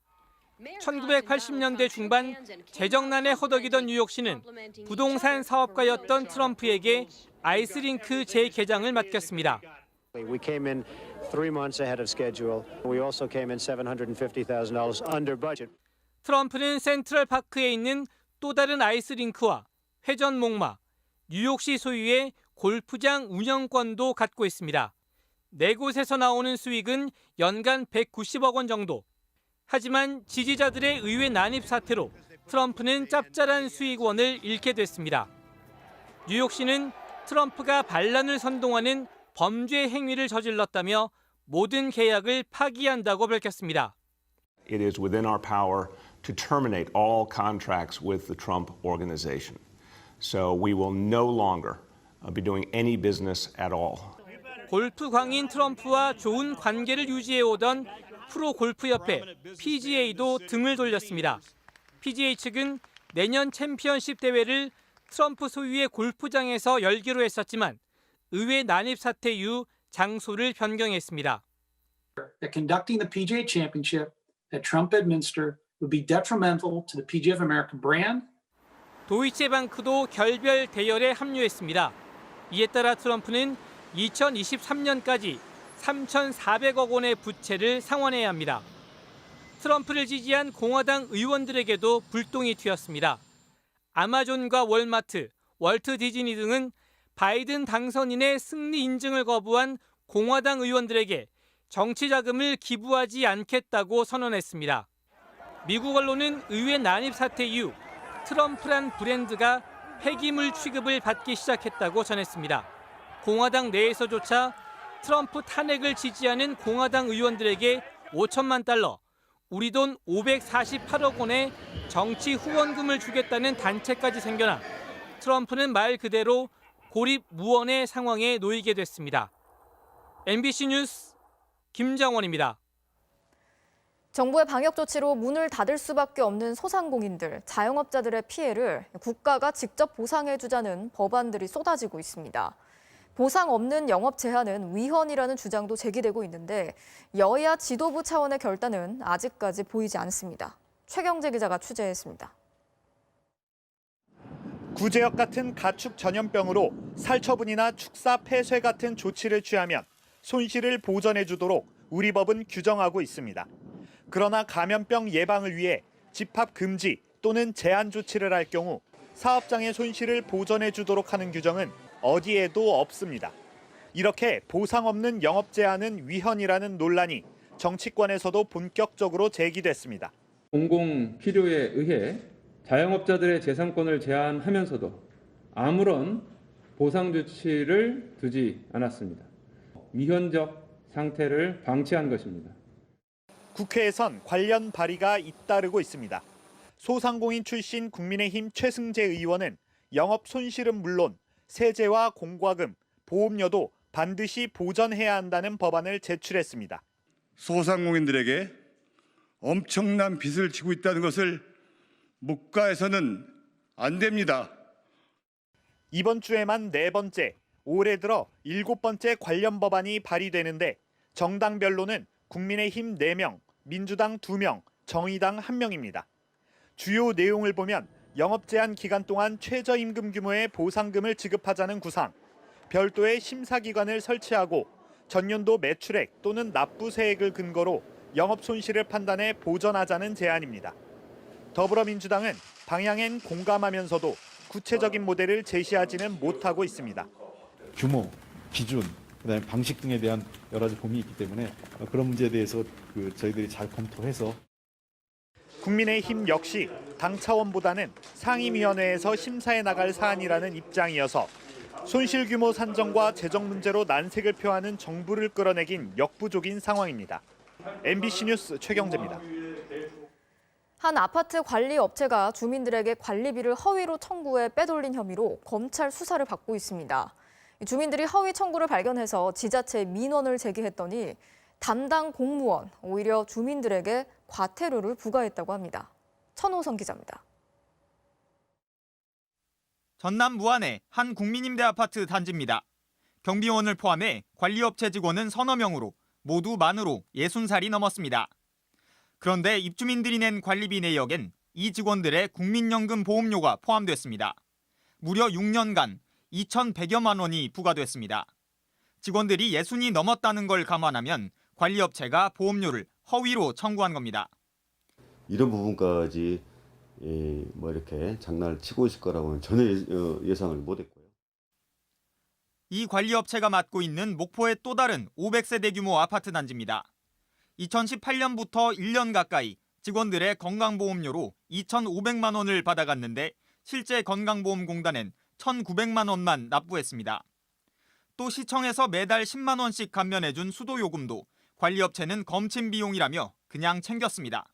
1980년대 중반 재정난에 허덕이던 뉴욕시는 부동산 사업가였던 트럼프에게 아이스링크 재개장을 맡겼습니다. We came in 3 months ahead of schedule. We also came in $750,000 under budget. 트럼프는 센트럴 파크에 있는 또 다른 아이스링크와 회전 목마, 뉴욕시 소유의 골프장 운영권도 갖고 있습니다. 네 곳에서 나오는 수익은 연간 190억 원 정도. 하지만 지지자들의 의회 난입 사태로 트럼프는 짭짤한 수익원을 잃게 됐습니다. 뉴욕시는 트럼프가 반란을 선동하는 범죄 행위를 저질렀다며 모든 계약을 파기한다고 밝혔습니다. It is within our power to terminate all contracts with the Trump organization. So we will no longer be doing any business at all. 골프 광인 트럼프와 좋은 관계를 유지해오던 프로골프협회 PGA도 등을 돌렸습니다. PGA 측은 내년 챔피언십 대회를 트럼프 소유의 골프장에서 열기로 했었지만 의회 난입 사태 이후 장소를 변경했습니다. That conducting the PGA Championship that Trump administered would be detrimental to the PGA of America brand. 도이체방크도 결별 대열에 합류했습니다. 이에 따라 트럼프는 2023년까지 3,400억 원의 부채를 상환해야 합니다. 트럼프를 지지한 공화당 의원들에게도 불똥이 튀었습니다. 아마존과 월마트, 월트 디즈니 등은 바이든 당선인의 승리 인증을 거부한 공화당 의원들에게 정치 자금을 기부하지 않겠다고 선언했습니다. 미국 언론은 의회 난입 사태 이후 트럼프란 브랜드가 폐기물 취급을 받기 시작했다고 전했습니다. 공화당 내에서조차 트럼프 탄핵을 지지하는 공화당 의원들에게 5천만 달러, 우리 돈 548억 원의 정치 후원금을 주겠다는 단체까지 생겨나 트럼프는 말 그대로 고립무원의 상황에 놓이게 됐습니다. MBC 뉴스 김정원입니다. 정부의 방역 조치로 문을 닫을 수밖에 없는 소상공인들, 자영업자들의 피해를 국가가 직접 보상해주자는 법안들이 쏟아지고 있습니다. 보상 없는 영업 제한은 위헌이라는 주장도 제기되고 있는데 여야 지도부 차원의 결단은 아직까지 보이지 않습니다. 최경재 기자가 취재했습니다. 구제역 같은 가축 전염병으로 살처분이나 축사 폐쇄 같은 조치를 취하면 손실을 보전해주도록 우리 법은 규정하고 있습니다. 그러나 감염병 예방을 위해 집합 금지 또는 제한 조치를 할 경우 사업장의 손실을 보전해주도록 하는 규정은 어디에도 없습니다. 이렇게 보상 없는 영업 제한은 위헌이라는 논란이 정치권에서도 본격적으로 제기됐습니다. 공공 필요에 의해 자영업자들의 재산권을 제한하면서도 아무런 보상 조치를 두지 않았습니다. 위헌적 상태를 방치한 것입니다. 국회에선 관련 발의가 잇따르고 있습니다. 소상공인 출신 국민의힘 최승재 의원은 영업 손실은 물론 세제와 공과금, 보험료도 반드시 보전해야 한다는 법안을 제출했습니다. 소상공인들에게 엄청난 빚을 지고 있다는 것을 묵과해서는 안 됩니다. 이번 주에만 4번째, 올해 들어 7번째 관련 법안이 발의되는데 정당별로는 국민의힘 4명, 민주당 2명, 정의당 1명입니다. 주요 내용을 보면 영업 제한 기간 동안 최저임금 규모의 보상금을 지급하자는 구상, 별도의 심사기관을 설치하고 전년도 매출액 또는 납부세액을 근거로 영업 손실을 판단해 보전하자는 제안입니다. 더불어민주당은 방향엔 공감하면서도 구체적인 모델을 제시하지는 못하고 있습니다. 규모, 기준, 그다음에 방식 등에 대한 여러 가지 고민이 있기 때문에 그런 문제에 대해서 저희들이 잘 검토해서. 국민의힘 역시 당 차원보다는 상임위원회에서 심사해 나갈 사안이라는 입장이어서 손실 규모 산정과 재정 문제로 난색을 표하는 정부를 끌어내긴 역부족인 상황입니다. MBC 뉴스 최경재입니다. 한 아파트 관리 업체가 주민들에게 관리비를 허위로 청구해 빼돌린 혐의로 검찰 수사를 받고 있습니다. 주민들이 허위 청구를 발견해서 지자체에 민원을 제기했더니 담당 공무원 오히려 주민들에게 과태료를 부과했다고 합니다. 천호선 기자입니다. 전남 무안의 한 국민임대 아파트 단지입니다. 경비원을 포함해 관리업체 직원은 서너 명으로 모두 만으로 60살이 넘었습니다. 그런데 입주민들이 낸 관리비 내역엔 이 직원들의 국민연금 보험료가 포함됐습니다. 무려 6년간 2,100여만 원이 부과됐습니다. 직원들이 60이 넘었다는 걸 감안하면 관리업체가 보험료를 허위로 청구한 겁니다. 이런 부분까지 뭐 이렇게 장난을 치고 있을 거라고는 전혀 예상을 못했고요. 이 관리업체가 맡고 있는 목포의 또 다른 500세대 규모 아파트 단지입니다. 2018년부터 1년 가까이 직원들의 건강보험료로 2,500만 원을 받아갔는데 실제 건강보험공단엔 1,900만 원만 납부했습니다. 또 시청에서 매달 10만 원씩 감면해준 수도요금도 관리업체는 검침 비용이라며 그냥 챙겼습니다.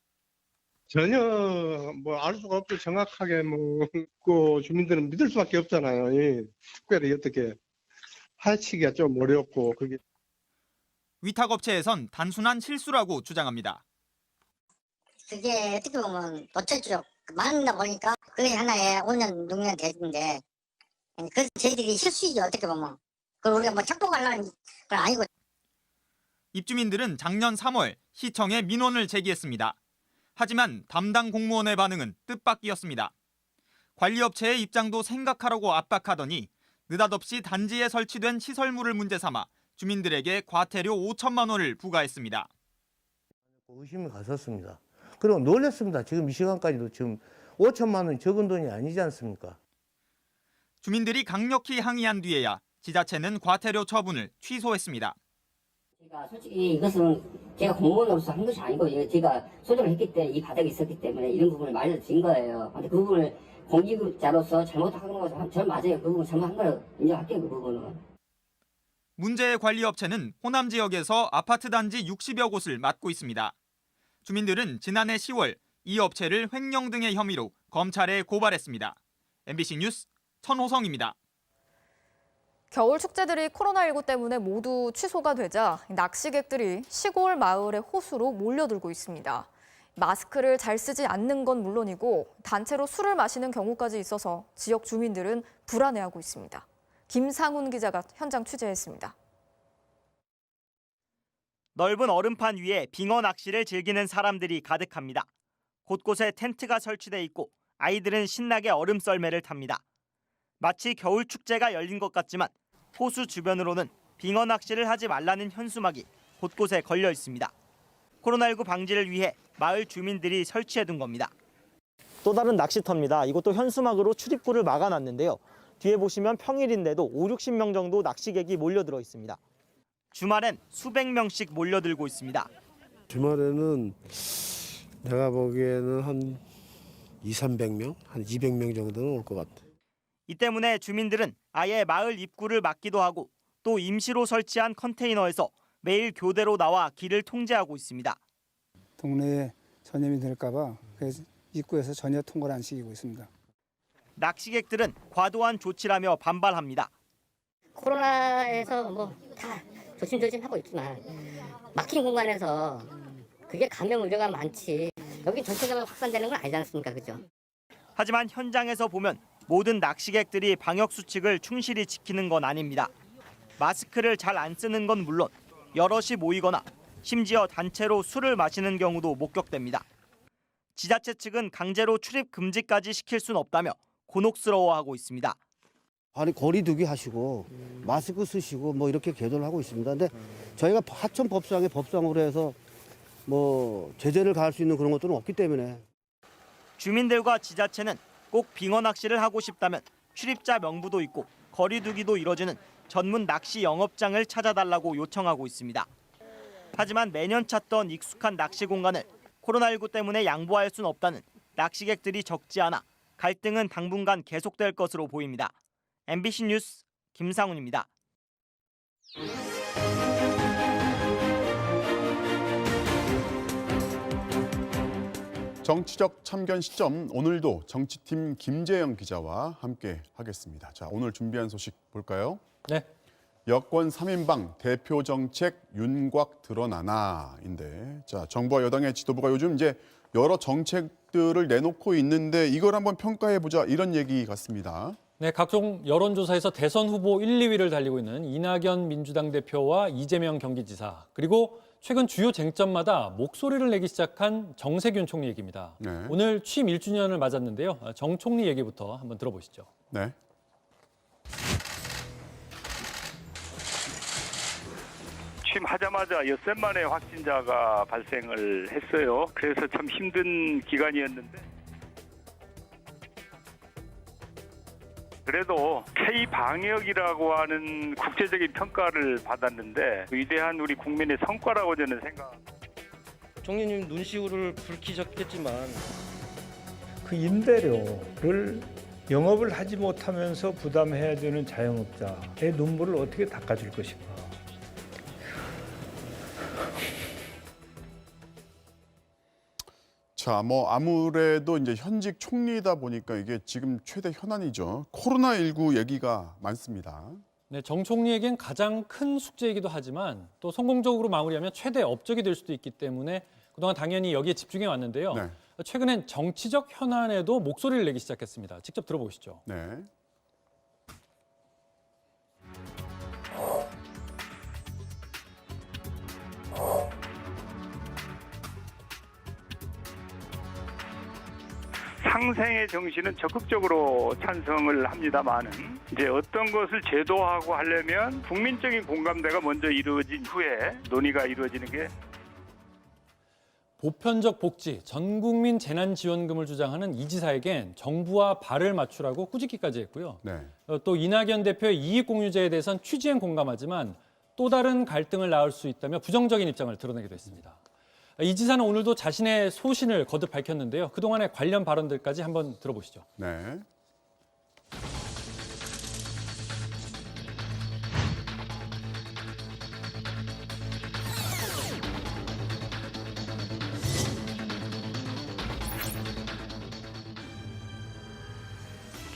전혀 뭐 알 수가 없죠. 정확하게 그 주민들은 믿을 수밖에 없잖아요. 특별히 어떻게 하치기가 좀 어렵고 그게. 위탁업체에선 단순한 실수라고 주장합니다. 그게 어떻게 보면 도처적 많다 보니까 그게 하나에 5년, 6년 됐는데 그래서 저희들이 실수이죠. 어떻게 보면. 그걸 우리가 뭐 착복하려는 건 아니고. 입주민들은 작년 3월 시청에 민원을 제기했습니다. 하지만 담당 공무원의 반응은 뜻밖이었습니다. 관리업체의 입장도 생각하라고 압박하더니 느닷없이 단지에 설치된 시설물을 문제 삼아 주민들에게 과태료 5천만 원을 부과했습니다. 의심이 갔었습니다. 그리고 놀랐습니다. 지금 이 시간까지도 지금 5천만 원이 적은 돈이 아니지 않습니까? 주민들이 강력히 항의한 뒤에야 지자체는 과태료 처분을 취소했습니다. 제가 솔직히 이것은 제가 공무원으로서 한 것이 아니고 제가 소정을 했기 때문에 이 바닥에 있었기 때문에 이런 부분을 말해드린 거예요. 근데 그 부분을 공직자로서 잘못한 거 저는 맞아요. 그 부분 잘못한 걸 인정할게요. 그 부분은. 문제의 관리업체는 호남 지역에서 아파트 단지 60여 곳을 맡고 있습니다. 주민들은 지난해 10월 이 업체를 횡령 등의 혐의로 검찰에 고발했습니다. MBC 뉴스 천호성입니다. 겨울 축제들이 코로나19 때문에 모두 취소가 되자 낚시객들이 시골 마을의 호수로 몰려들고 있습니다. 마스크를 잘 쓰지 않는 건 물론이고 단체로 술을 마시는 경우까지 있어서 지역 주민들은 불안해하고 있습니다. 김상훈 기자가 현장 취재했습니다. 넓은 얼음판 위에 빙어 낚시를 즐기는 사람들이 가득합니다. 곳곳에 텐트가 설치돼 있고 아이들은 신나게 얼음 썰매를 탑니다. 마치 겨울 축제가 열린 것 같지만 호수 주변으로는 빙어 낚시를 하지 말라는 현수막이 곳곳에 걸려 있습니다. 코로나19 방지를 위해 마을 주민들이 설치해둔 겁니다. 또 다른 낚시터입니다. 이것도 현수막으로 출입구를 막아놨는데요. 뒤에 보시면 평일인데도 5, 60명 정도 낚시객이 몰려들어 있습니다. 주말엔 수백 명씩 몰려들고 있습니다. 주말에는 내가 보기에는 한 200~300명, 한 200명 정도는 올 것 같아. 이 때문에 주민들은 아예 마을 입구를 막기도 하고 또 임시로 설치한 컨테이너에서 매일 교대로 나와 길을 통제하고 있습니다. 동네에 전염이 될까 봐 입구에서 전혀 통과를 안 시키고 있습니다. 낚시객들은 과도한 조치라며 반발합니다. 코로나에서 뭐 다 조심조심하고 있지만 막힌 공간에서 그게 감염 우려가 많지. 여기 전체적으로 확산되는 건 아니지 않습니까? 그죠? 하지만 현장에서 보면 모든 낚시객들이 방역 수칙을 충실히 지키는 건 아닙니다. 마스크를 잘 안 쓰는 건 물론 여럿이 모이거나 심지어 단체로 술을 마시는 경우도 목격됩니다. 지자체 측은 강제로 출입 금지까지 시킬 수는 없다며 곤혹스러워하고 있습니다. 아니 거리 두기 하시고 마스크 쓰시고 뭐 이렇게 계도를 하고 있습니다. 근데 저희가 하천 법상의 법상으로 해서 뭐 제재를 가할 수 있는 그런 것들은 없기 때문에 주민들과 지자체는 꼭 빙어 낚시를 하고 싶다면 출입자 명부도 있고 거리 두기도 이뤄지는 전문 낚시 영업장을 찾아달라고 요청하고 있습니다. 하지만 매년 찾던 익숙한 낚시 공간을 코로나19 때문에 양보할 수는 없다는 낚시객들이 적지 않아 갈등은 당분간 계속될 것으로 보입니다. MBC 뉴스 김상훈입니다. 정치적 참견 시점, 오늘도 정치팀 김재영 기자와 함께 하겠습니다. 자, 오늘 준비한 소식 볼까요? 네. 여권 3인방 대표 정책 윤곽 드러나나인데, 자, 정부와 여당의 지도부가 요즘 이제 여러 정책들을 내놓고 있는데 이걸 한번 평가해 보자 이런 얘기 같습니다. 네, 각종 여론조사에서 대선 후보 1, 2위를 달리고 있는 이낙연 민주당 대표와 이재명 경기지사, 그리고 최근 주요 쟁점마다 목소리를 내기 시작한 정세균 총리 얘기입니다. 네. 오늘 취임 1주년을 맞았는데요. 정 총리 얘기부터 한번 들어보시죠. 네. 취임하자마자 엿새 만에 확진자가 발생을 했어요. 그래서 참 힘든 기간이었는데 그래도 K-방역이라고 하는 국제적인 평가를 받았는데 위대한 우리 국민의 성과라고 저는 생각합니다. 총리님 눈시울을 붉히셨겠지만 그 임대료를 영업을 하지 못하면서 부담해야 되는 자영업자의 눈물을 어떻게 닦아줄 것인가. 자, 뭐 아무래도 이제 현직 총리이다 보니까 이게 지금 최대 현안이죠. 코로나19 얘기가 많습니다. 네, 정 총리에겐 가장 큰 숙제이기도 하지만 또 성공적으로 마무리하면 최대 업적이 될 수도 있기 때문에 그동안 당연히 여기에 집중해 왔는데요. 네. 최근엔 정치적 현안에도 목소리를 내기 시작했습니다. 직접 들어보시죠. 네. 상생의 정신은 적극적으로 찬성을 합니다만은 이제 어떤 것을 제도화하고 하려면 국민적인 공감대가 먼저 이루어진 후에 논의가 이루어지는 게 보편적 복지, 전국민 재난지원금을 주장하는 이 지사에겐 정부와 발을 맞추라고 꾸짖기까지 했고요. 네. 또 이낙연 대표의 이익공유제에 대해선 취지엔 공감하지만 또 다른 갈등을 낳을 수 있다며 부정적인 입장을 드러내기도 했습니다. 이 지사는 오늘도 자신의 소신을 거듭 밝혔는데요. 그동안의 관련 발언들까지 한번 들어보시죠. 네.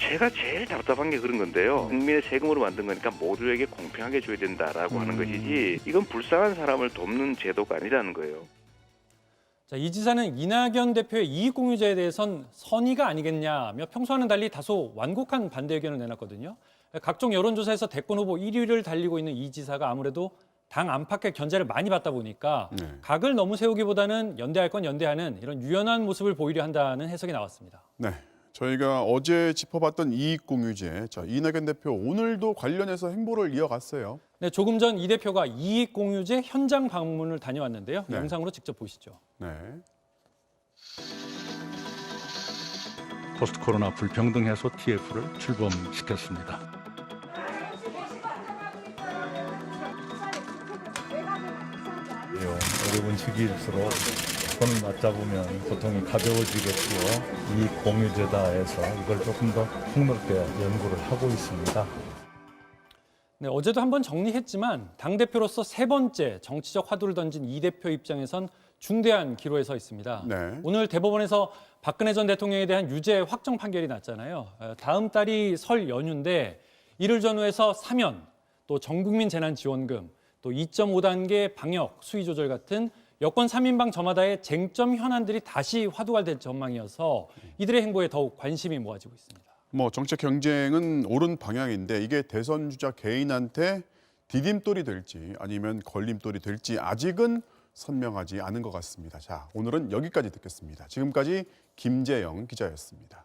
제가 제일 답답한 게 그런 건데요. 국민의 세금으로 만든 거니까 모두에게 공평하게 줘야 된다라고 하는 것이지 이건 불쌍한 사람을 돕는 제도가 아니라는 거예요. 자, 이 지사는 이낙연 대표의 이익공유제에 대해선 선의가 아니겠냐며 평소와는 달리 다소 완곡한 반대 의견을 내놨거든요. 각종 여론조사에서 대권 후보 1위를 달리고 있는 이 지사가 아무래도 당 안팎의 견제를 많이 받다 보니까 각을 너무 세우기보다는 연대할 건 연대하는 이런 유연한 모습을 보이려 한다는 해석이 나왔습니다. 네. 저희가 어제 짚어봤던 이익공유제, 자, 이낙연 대표 오늘도 관련해서 행보를 이어갔어요. 네, 조금 전 이 대표가 이익공유제 현장 방문을 다녀왔는데요. 네. 영상으로 직접 보시죠. 네. 포스트 코로나 불평등 해소 TF를 출범시켰습니다. 어려운 시기일수록 손을 맞잡으면 고통이 가벼워지겠고요. 이 공유제다 해서 이걸 조금 더 폭넓게 연구를 하고 있습니다. 네, 어제도 한번 정리했지만 당대표로서 세 번째 정치적 화두를 던진 이 대표 입장에선 중대한 기로에 서 있습니다. 네. 오늘 대법원에서 박근혜 전 대통령에 대한 유죄 확정 판결이 났잖아요. 다음 달이 설 연휴인데 이를 전후해서 사면, 또 전국민 재난지원금, 또 2.5단계 방역 수위 조절 같은 여권 3인방 저마다의 쟁점 현안들이 다시 화두가 될 전망이어서 이들의 행보에 더욱 관심이 모아지고 있습니다. 뭐 정책 경쟁은 옳은 방향인데 이게 대선 주자 개인한테 디딤돌이 될지 아니면 걸림돌이 될지 아직은 선명하지 않은 것 같습니다. 자, 오늘은 여기까지 듣겠습니다. 지금까지 김재영 기자였습니다.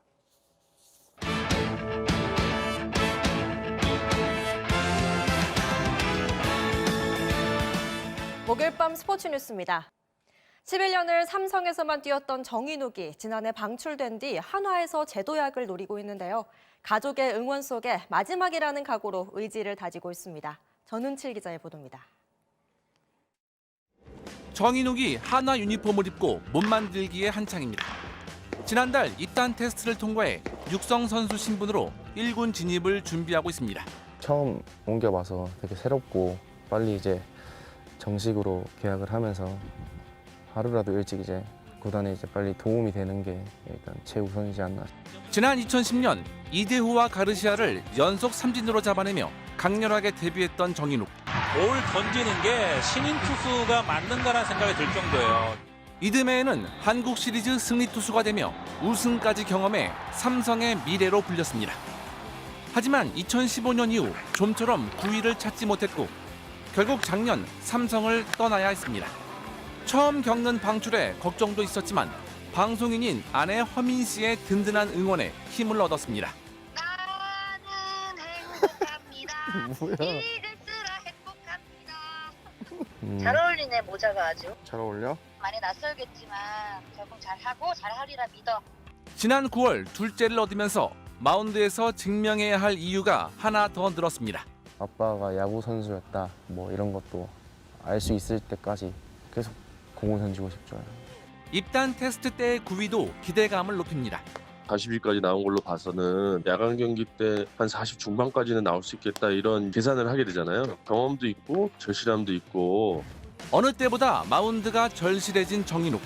목요일 밤 스포츠 뉴스입니다. 11년을 삼성에서만 뛰었던 정인욱이 지난해 방출된 뒤 한화에서 재도약을 노리고 있는데요. 가족의 응원 속에 마지막이라는 각오로 의지를 다지고 있습니다. 전은칠 기자의 보도입니다. 정인욱이 한화 유니폼을 입고 몸 만들기에 한창입니다. 지난달 입단 테스트를 통과해 육성 선수 신분으로 1군 진입을 준비하고 있습니다. 처음 옮겨봐서 되게 새롭고 빨리 이제 정식으로 계약을 하면서 하루라도 일찍 이제 구단에 이제 빨리 도움이 되는 게 일단 최우선이지 않나. 지난 2010년 이대호와 가르시아를 연속 삼진으로 잡아내며 강렬하게 데뷔했던 정인욱. 뭘 던지는 게 신인 투수가 맞는가라는 생각이 들 정도예요. 이듬해에는 한국 시리즈 승리 투수가 되며 우승까지 경험해 삼성의 미래로 불렸습니다. 하지만 2015년 이후 좀처럼 9위를 찾지 못했고 결국 작년 삼성을 떠나야 했습니다. 처음 겪는 방출에 걱정도 있었지만 방송인인 아내 허민 씨의 든든한 응원에 힘을 얻었습니다. 뭐야? 잘 어울리네, 모자가 아주. 잘 어울려? 많이 낯설겠지만 결국 잘하고 잘하리라 믿어. 지난 9월 둘째를 얻으면서 마운드에서 증명해야 할 이유가 하나 더 늘었습니다. 아빠가 야구 선수였다. 뭐 이런 것도 알 수 있을 때까지 계속 공을 던지고 싶죠. 입단 테스트 때의 9위도 기대감을 높입니다. 40위까지 나온 걸로 봐서는 야간 경기 때 한 40 중반까지는 나올 수 있겠다 이런 계산을 하게 되잖아요. 경험도 있고 절실함도 있고. 어느 때보다 마운드가 절실해진 정인욱.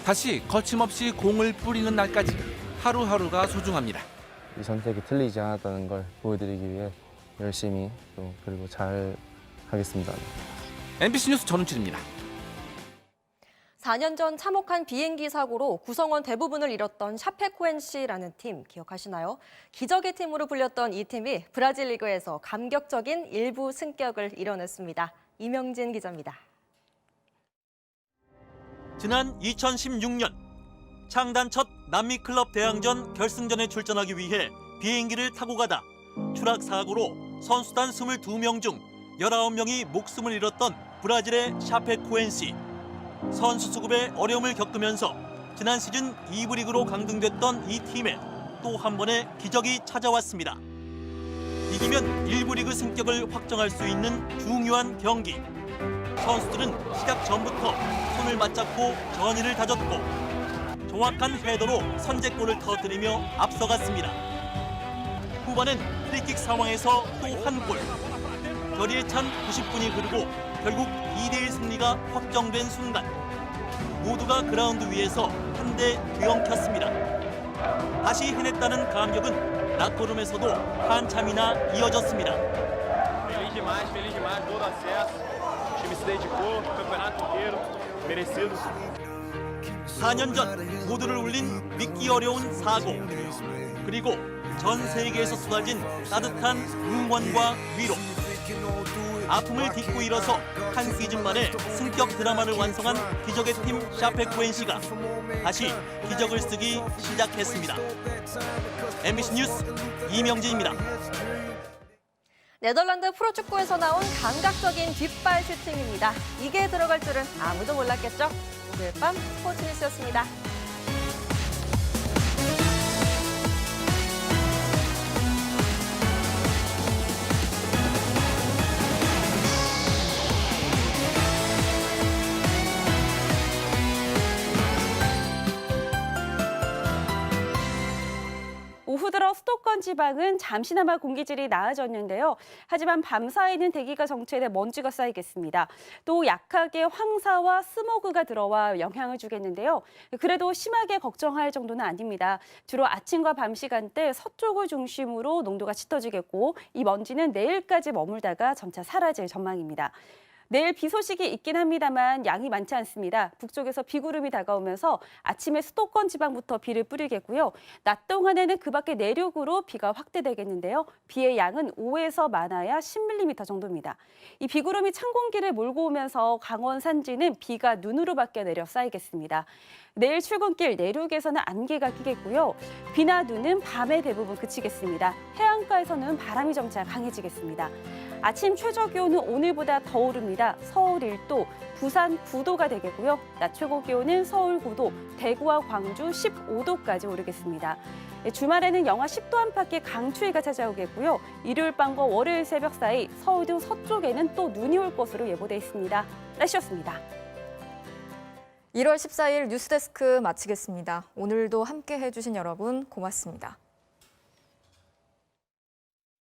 다시 거침없이 공을 뿌리는 날까지 하루하루가 소중합니다. 이 선택이 틀리지 않았다는 걸 보여드리기 위해 열심히 또 그리고 잘 하겠습니다. MBC 뉴스 전우진입니다. 4년 전 참혹한 비행기 사고로 구성원 대부분을 잃었던 샤페코엔시라는 팀 기억하시나요? 기적의 팀으로 불렸던 이 팀이 브라질 리그에서 감격적인 일부 승격을 이뤄냈습니다. 이명진 기자입니다. 지난 2016년 창단 첫 남미 클럽 대항전 결승전에 출전하기 위해 비행기를 타고 가다 추락 사고로 선수단 22명 중 19명이 목숨을 잃었던 브라질의 샤페코엔시. 선수 수급에 어려움을 겪으면서 지난 시즌 2부 리그로 강등됐던 이 팀에 또 한 번의 기적이 찾아왔습니다. 이기면 1부 리그 승격을 확정할 수 있는 중요한 경기. 선수들은 시작 전부터 손을 맞잡고 전의를 다졌고 정확한 헤더로 선제골을 터뜨리며 앞서갔습니다. 후반엔 프리킥 상황에서 또 한 골. 결의에 찬 90분이 흐르고 결국 2대1 승리가 확정된 순간 모두가 그라운드 위에서 한데 뒤엉켰습니다. 다시 해냈다는 감격은 락커룸에서도 한참이나 이어졌습니다. Feliz demais, todo acesso. O time se dedicou, campeonato inteiro, merecido. 4년 전 모두를 울린 믿기 어려운 사고. 그리고 전 세계에서 쏟아진 따뜻한 응원과 위로. 아픔을 딛고 일어서 한 시즌 만에 승격 드라마를 완성한 기적의 팀 샤페코엔시가 다시 기적을 쓰기 시작했습니다. MBC 뉴스 이명진입니다. 네덜란드 프로축구에서 나온 감각적인 뒷발 슈팅입니다. 이게 들어갈 줄은 아무도 몰랐겠죠? 오늘 밤 스포츠 뉴스였습니다. 오후 들어 수도권 지방은 잠시나마 공기질이 나아졌는데요. 하지만 밤사이는 대기가 정체돼 먼지가 쌓이겠습니다. 또 약하게 황사와 스모그가 들어와 영향을 주겠는데요. 그래도 심하게 걱정할 정도는 아닙니다. 주로 아침과 밤 시간대 서쪽을 중심으로 농도가 짙어지겠고 이 먼지는 내일까지 머물다가 점차 사라질 전망입니다. 내일 비 소식이 있긴 합니다만 양이 많지 않습니다. 북쪽에서 비구름이 다가오면서 아침에 수도권 지방부터 비를 뿌리겠고요. 낮 동안에는 그 밖에 내륙으로 비가 확대되겠는데요. 비의 양은 5에서 많아야 10mm 정도입니다. 이 비구름이 찬 공기를 몰고 오면서 강원 산지는 비가 눈으로 밖에 내려 쌓이겠습니다. 내일 출근길 내륙에서는 안개가 끼겠고요. 비나 눈은 밤에 대부분 그치겠습니다. 해안가에서는 바람이 점차 강해지겠습니다. 아침 최저 기온은 오늘보다 더 오릅니다. 서울 1도, 부산 9도가 되겠고요. 낮 최고 기온은 서울 9도, 대구와 광주 15도까지 오르겠습니다. 주말에는 영하 10도 안팎의 강추위가 찾아오겠고요. 일요일 밤과 월요일 새벽 사이 서울 등 서쪽에는 또 눈이 올 것으로 예보돼 있습니다. 날씨였습니다. 1월 14일 뉴스데스크 마치겠습니다. 오늘도 함께 해주신 여러분 고맙습니다.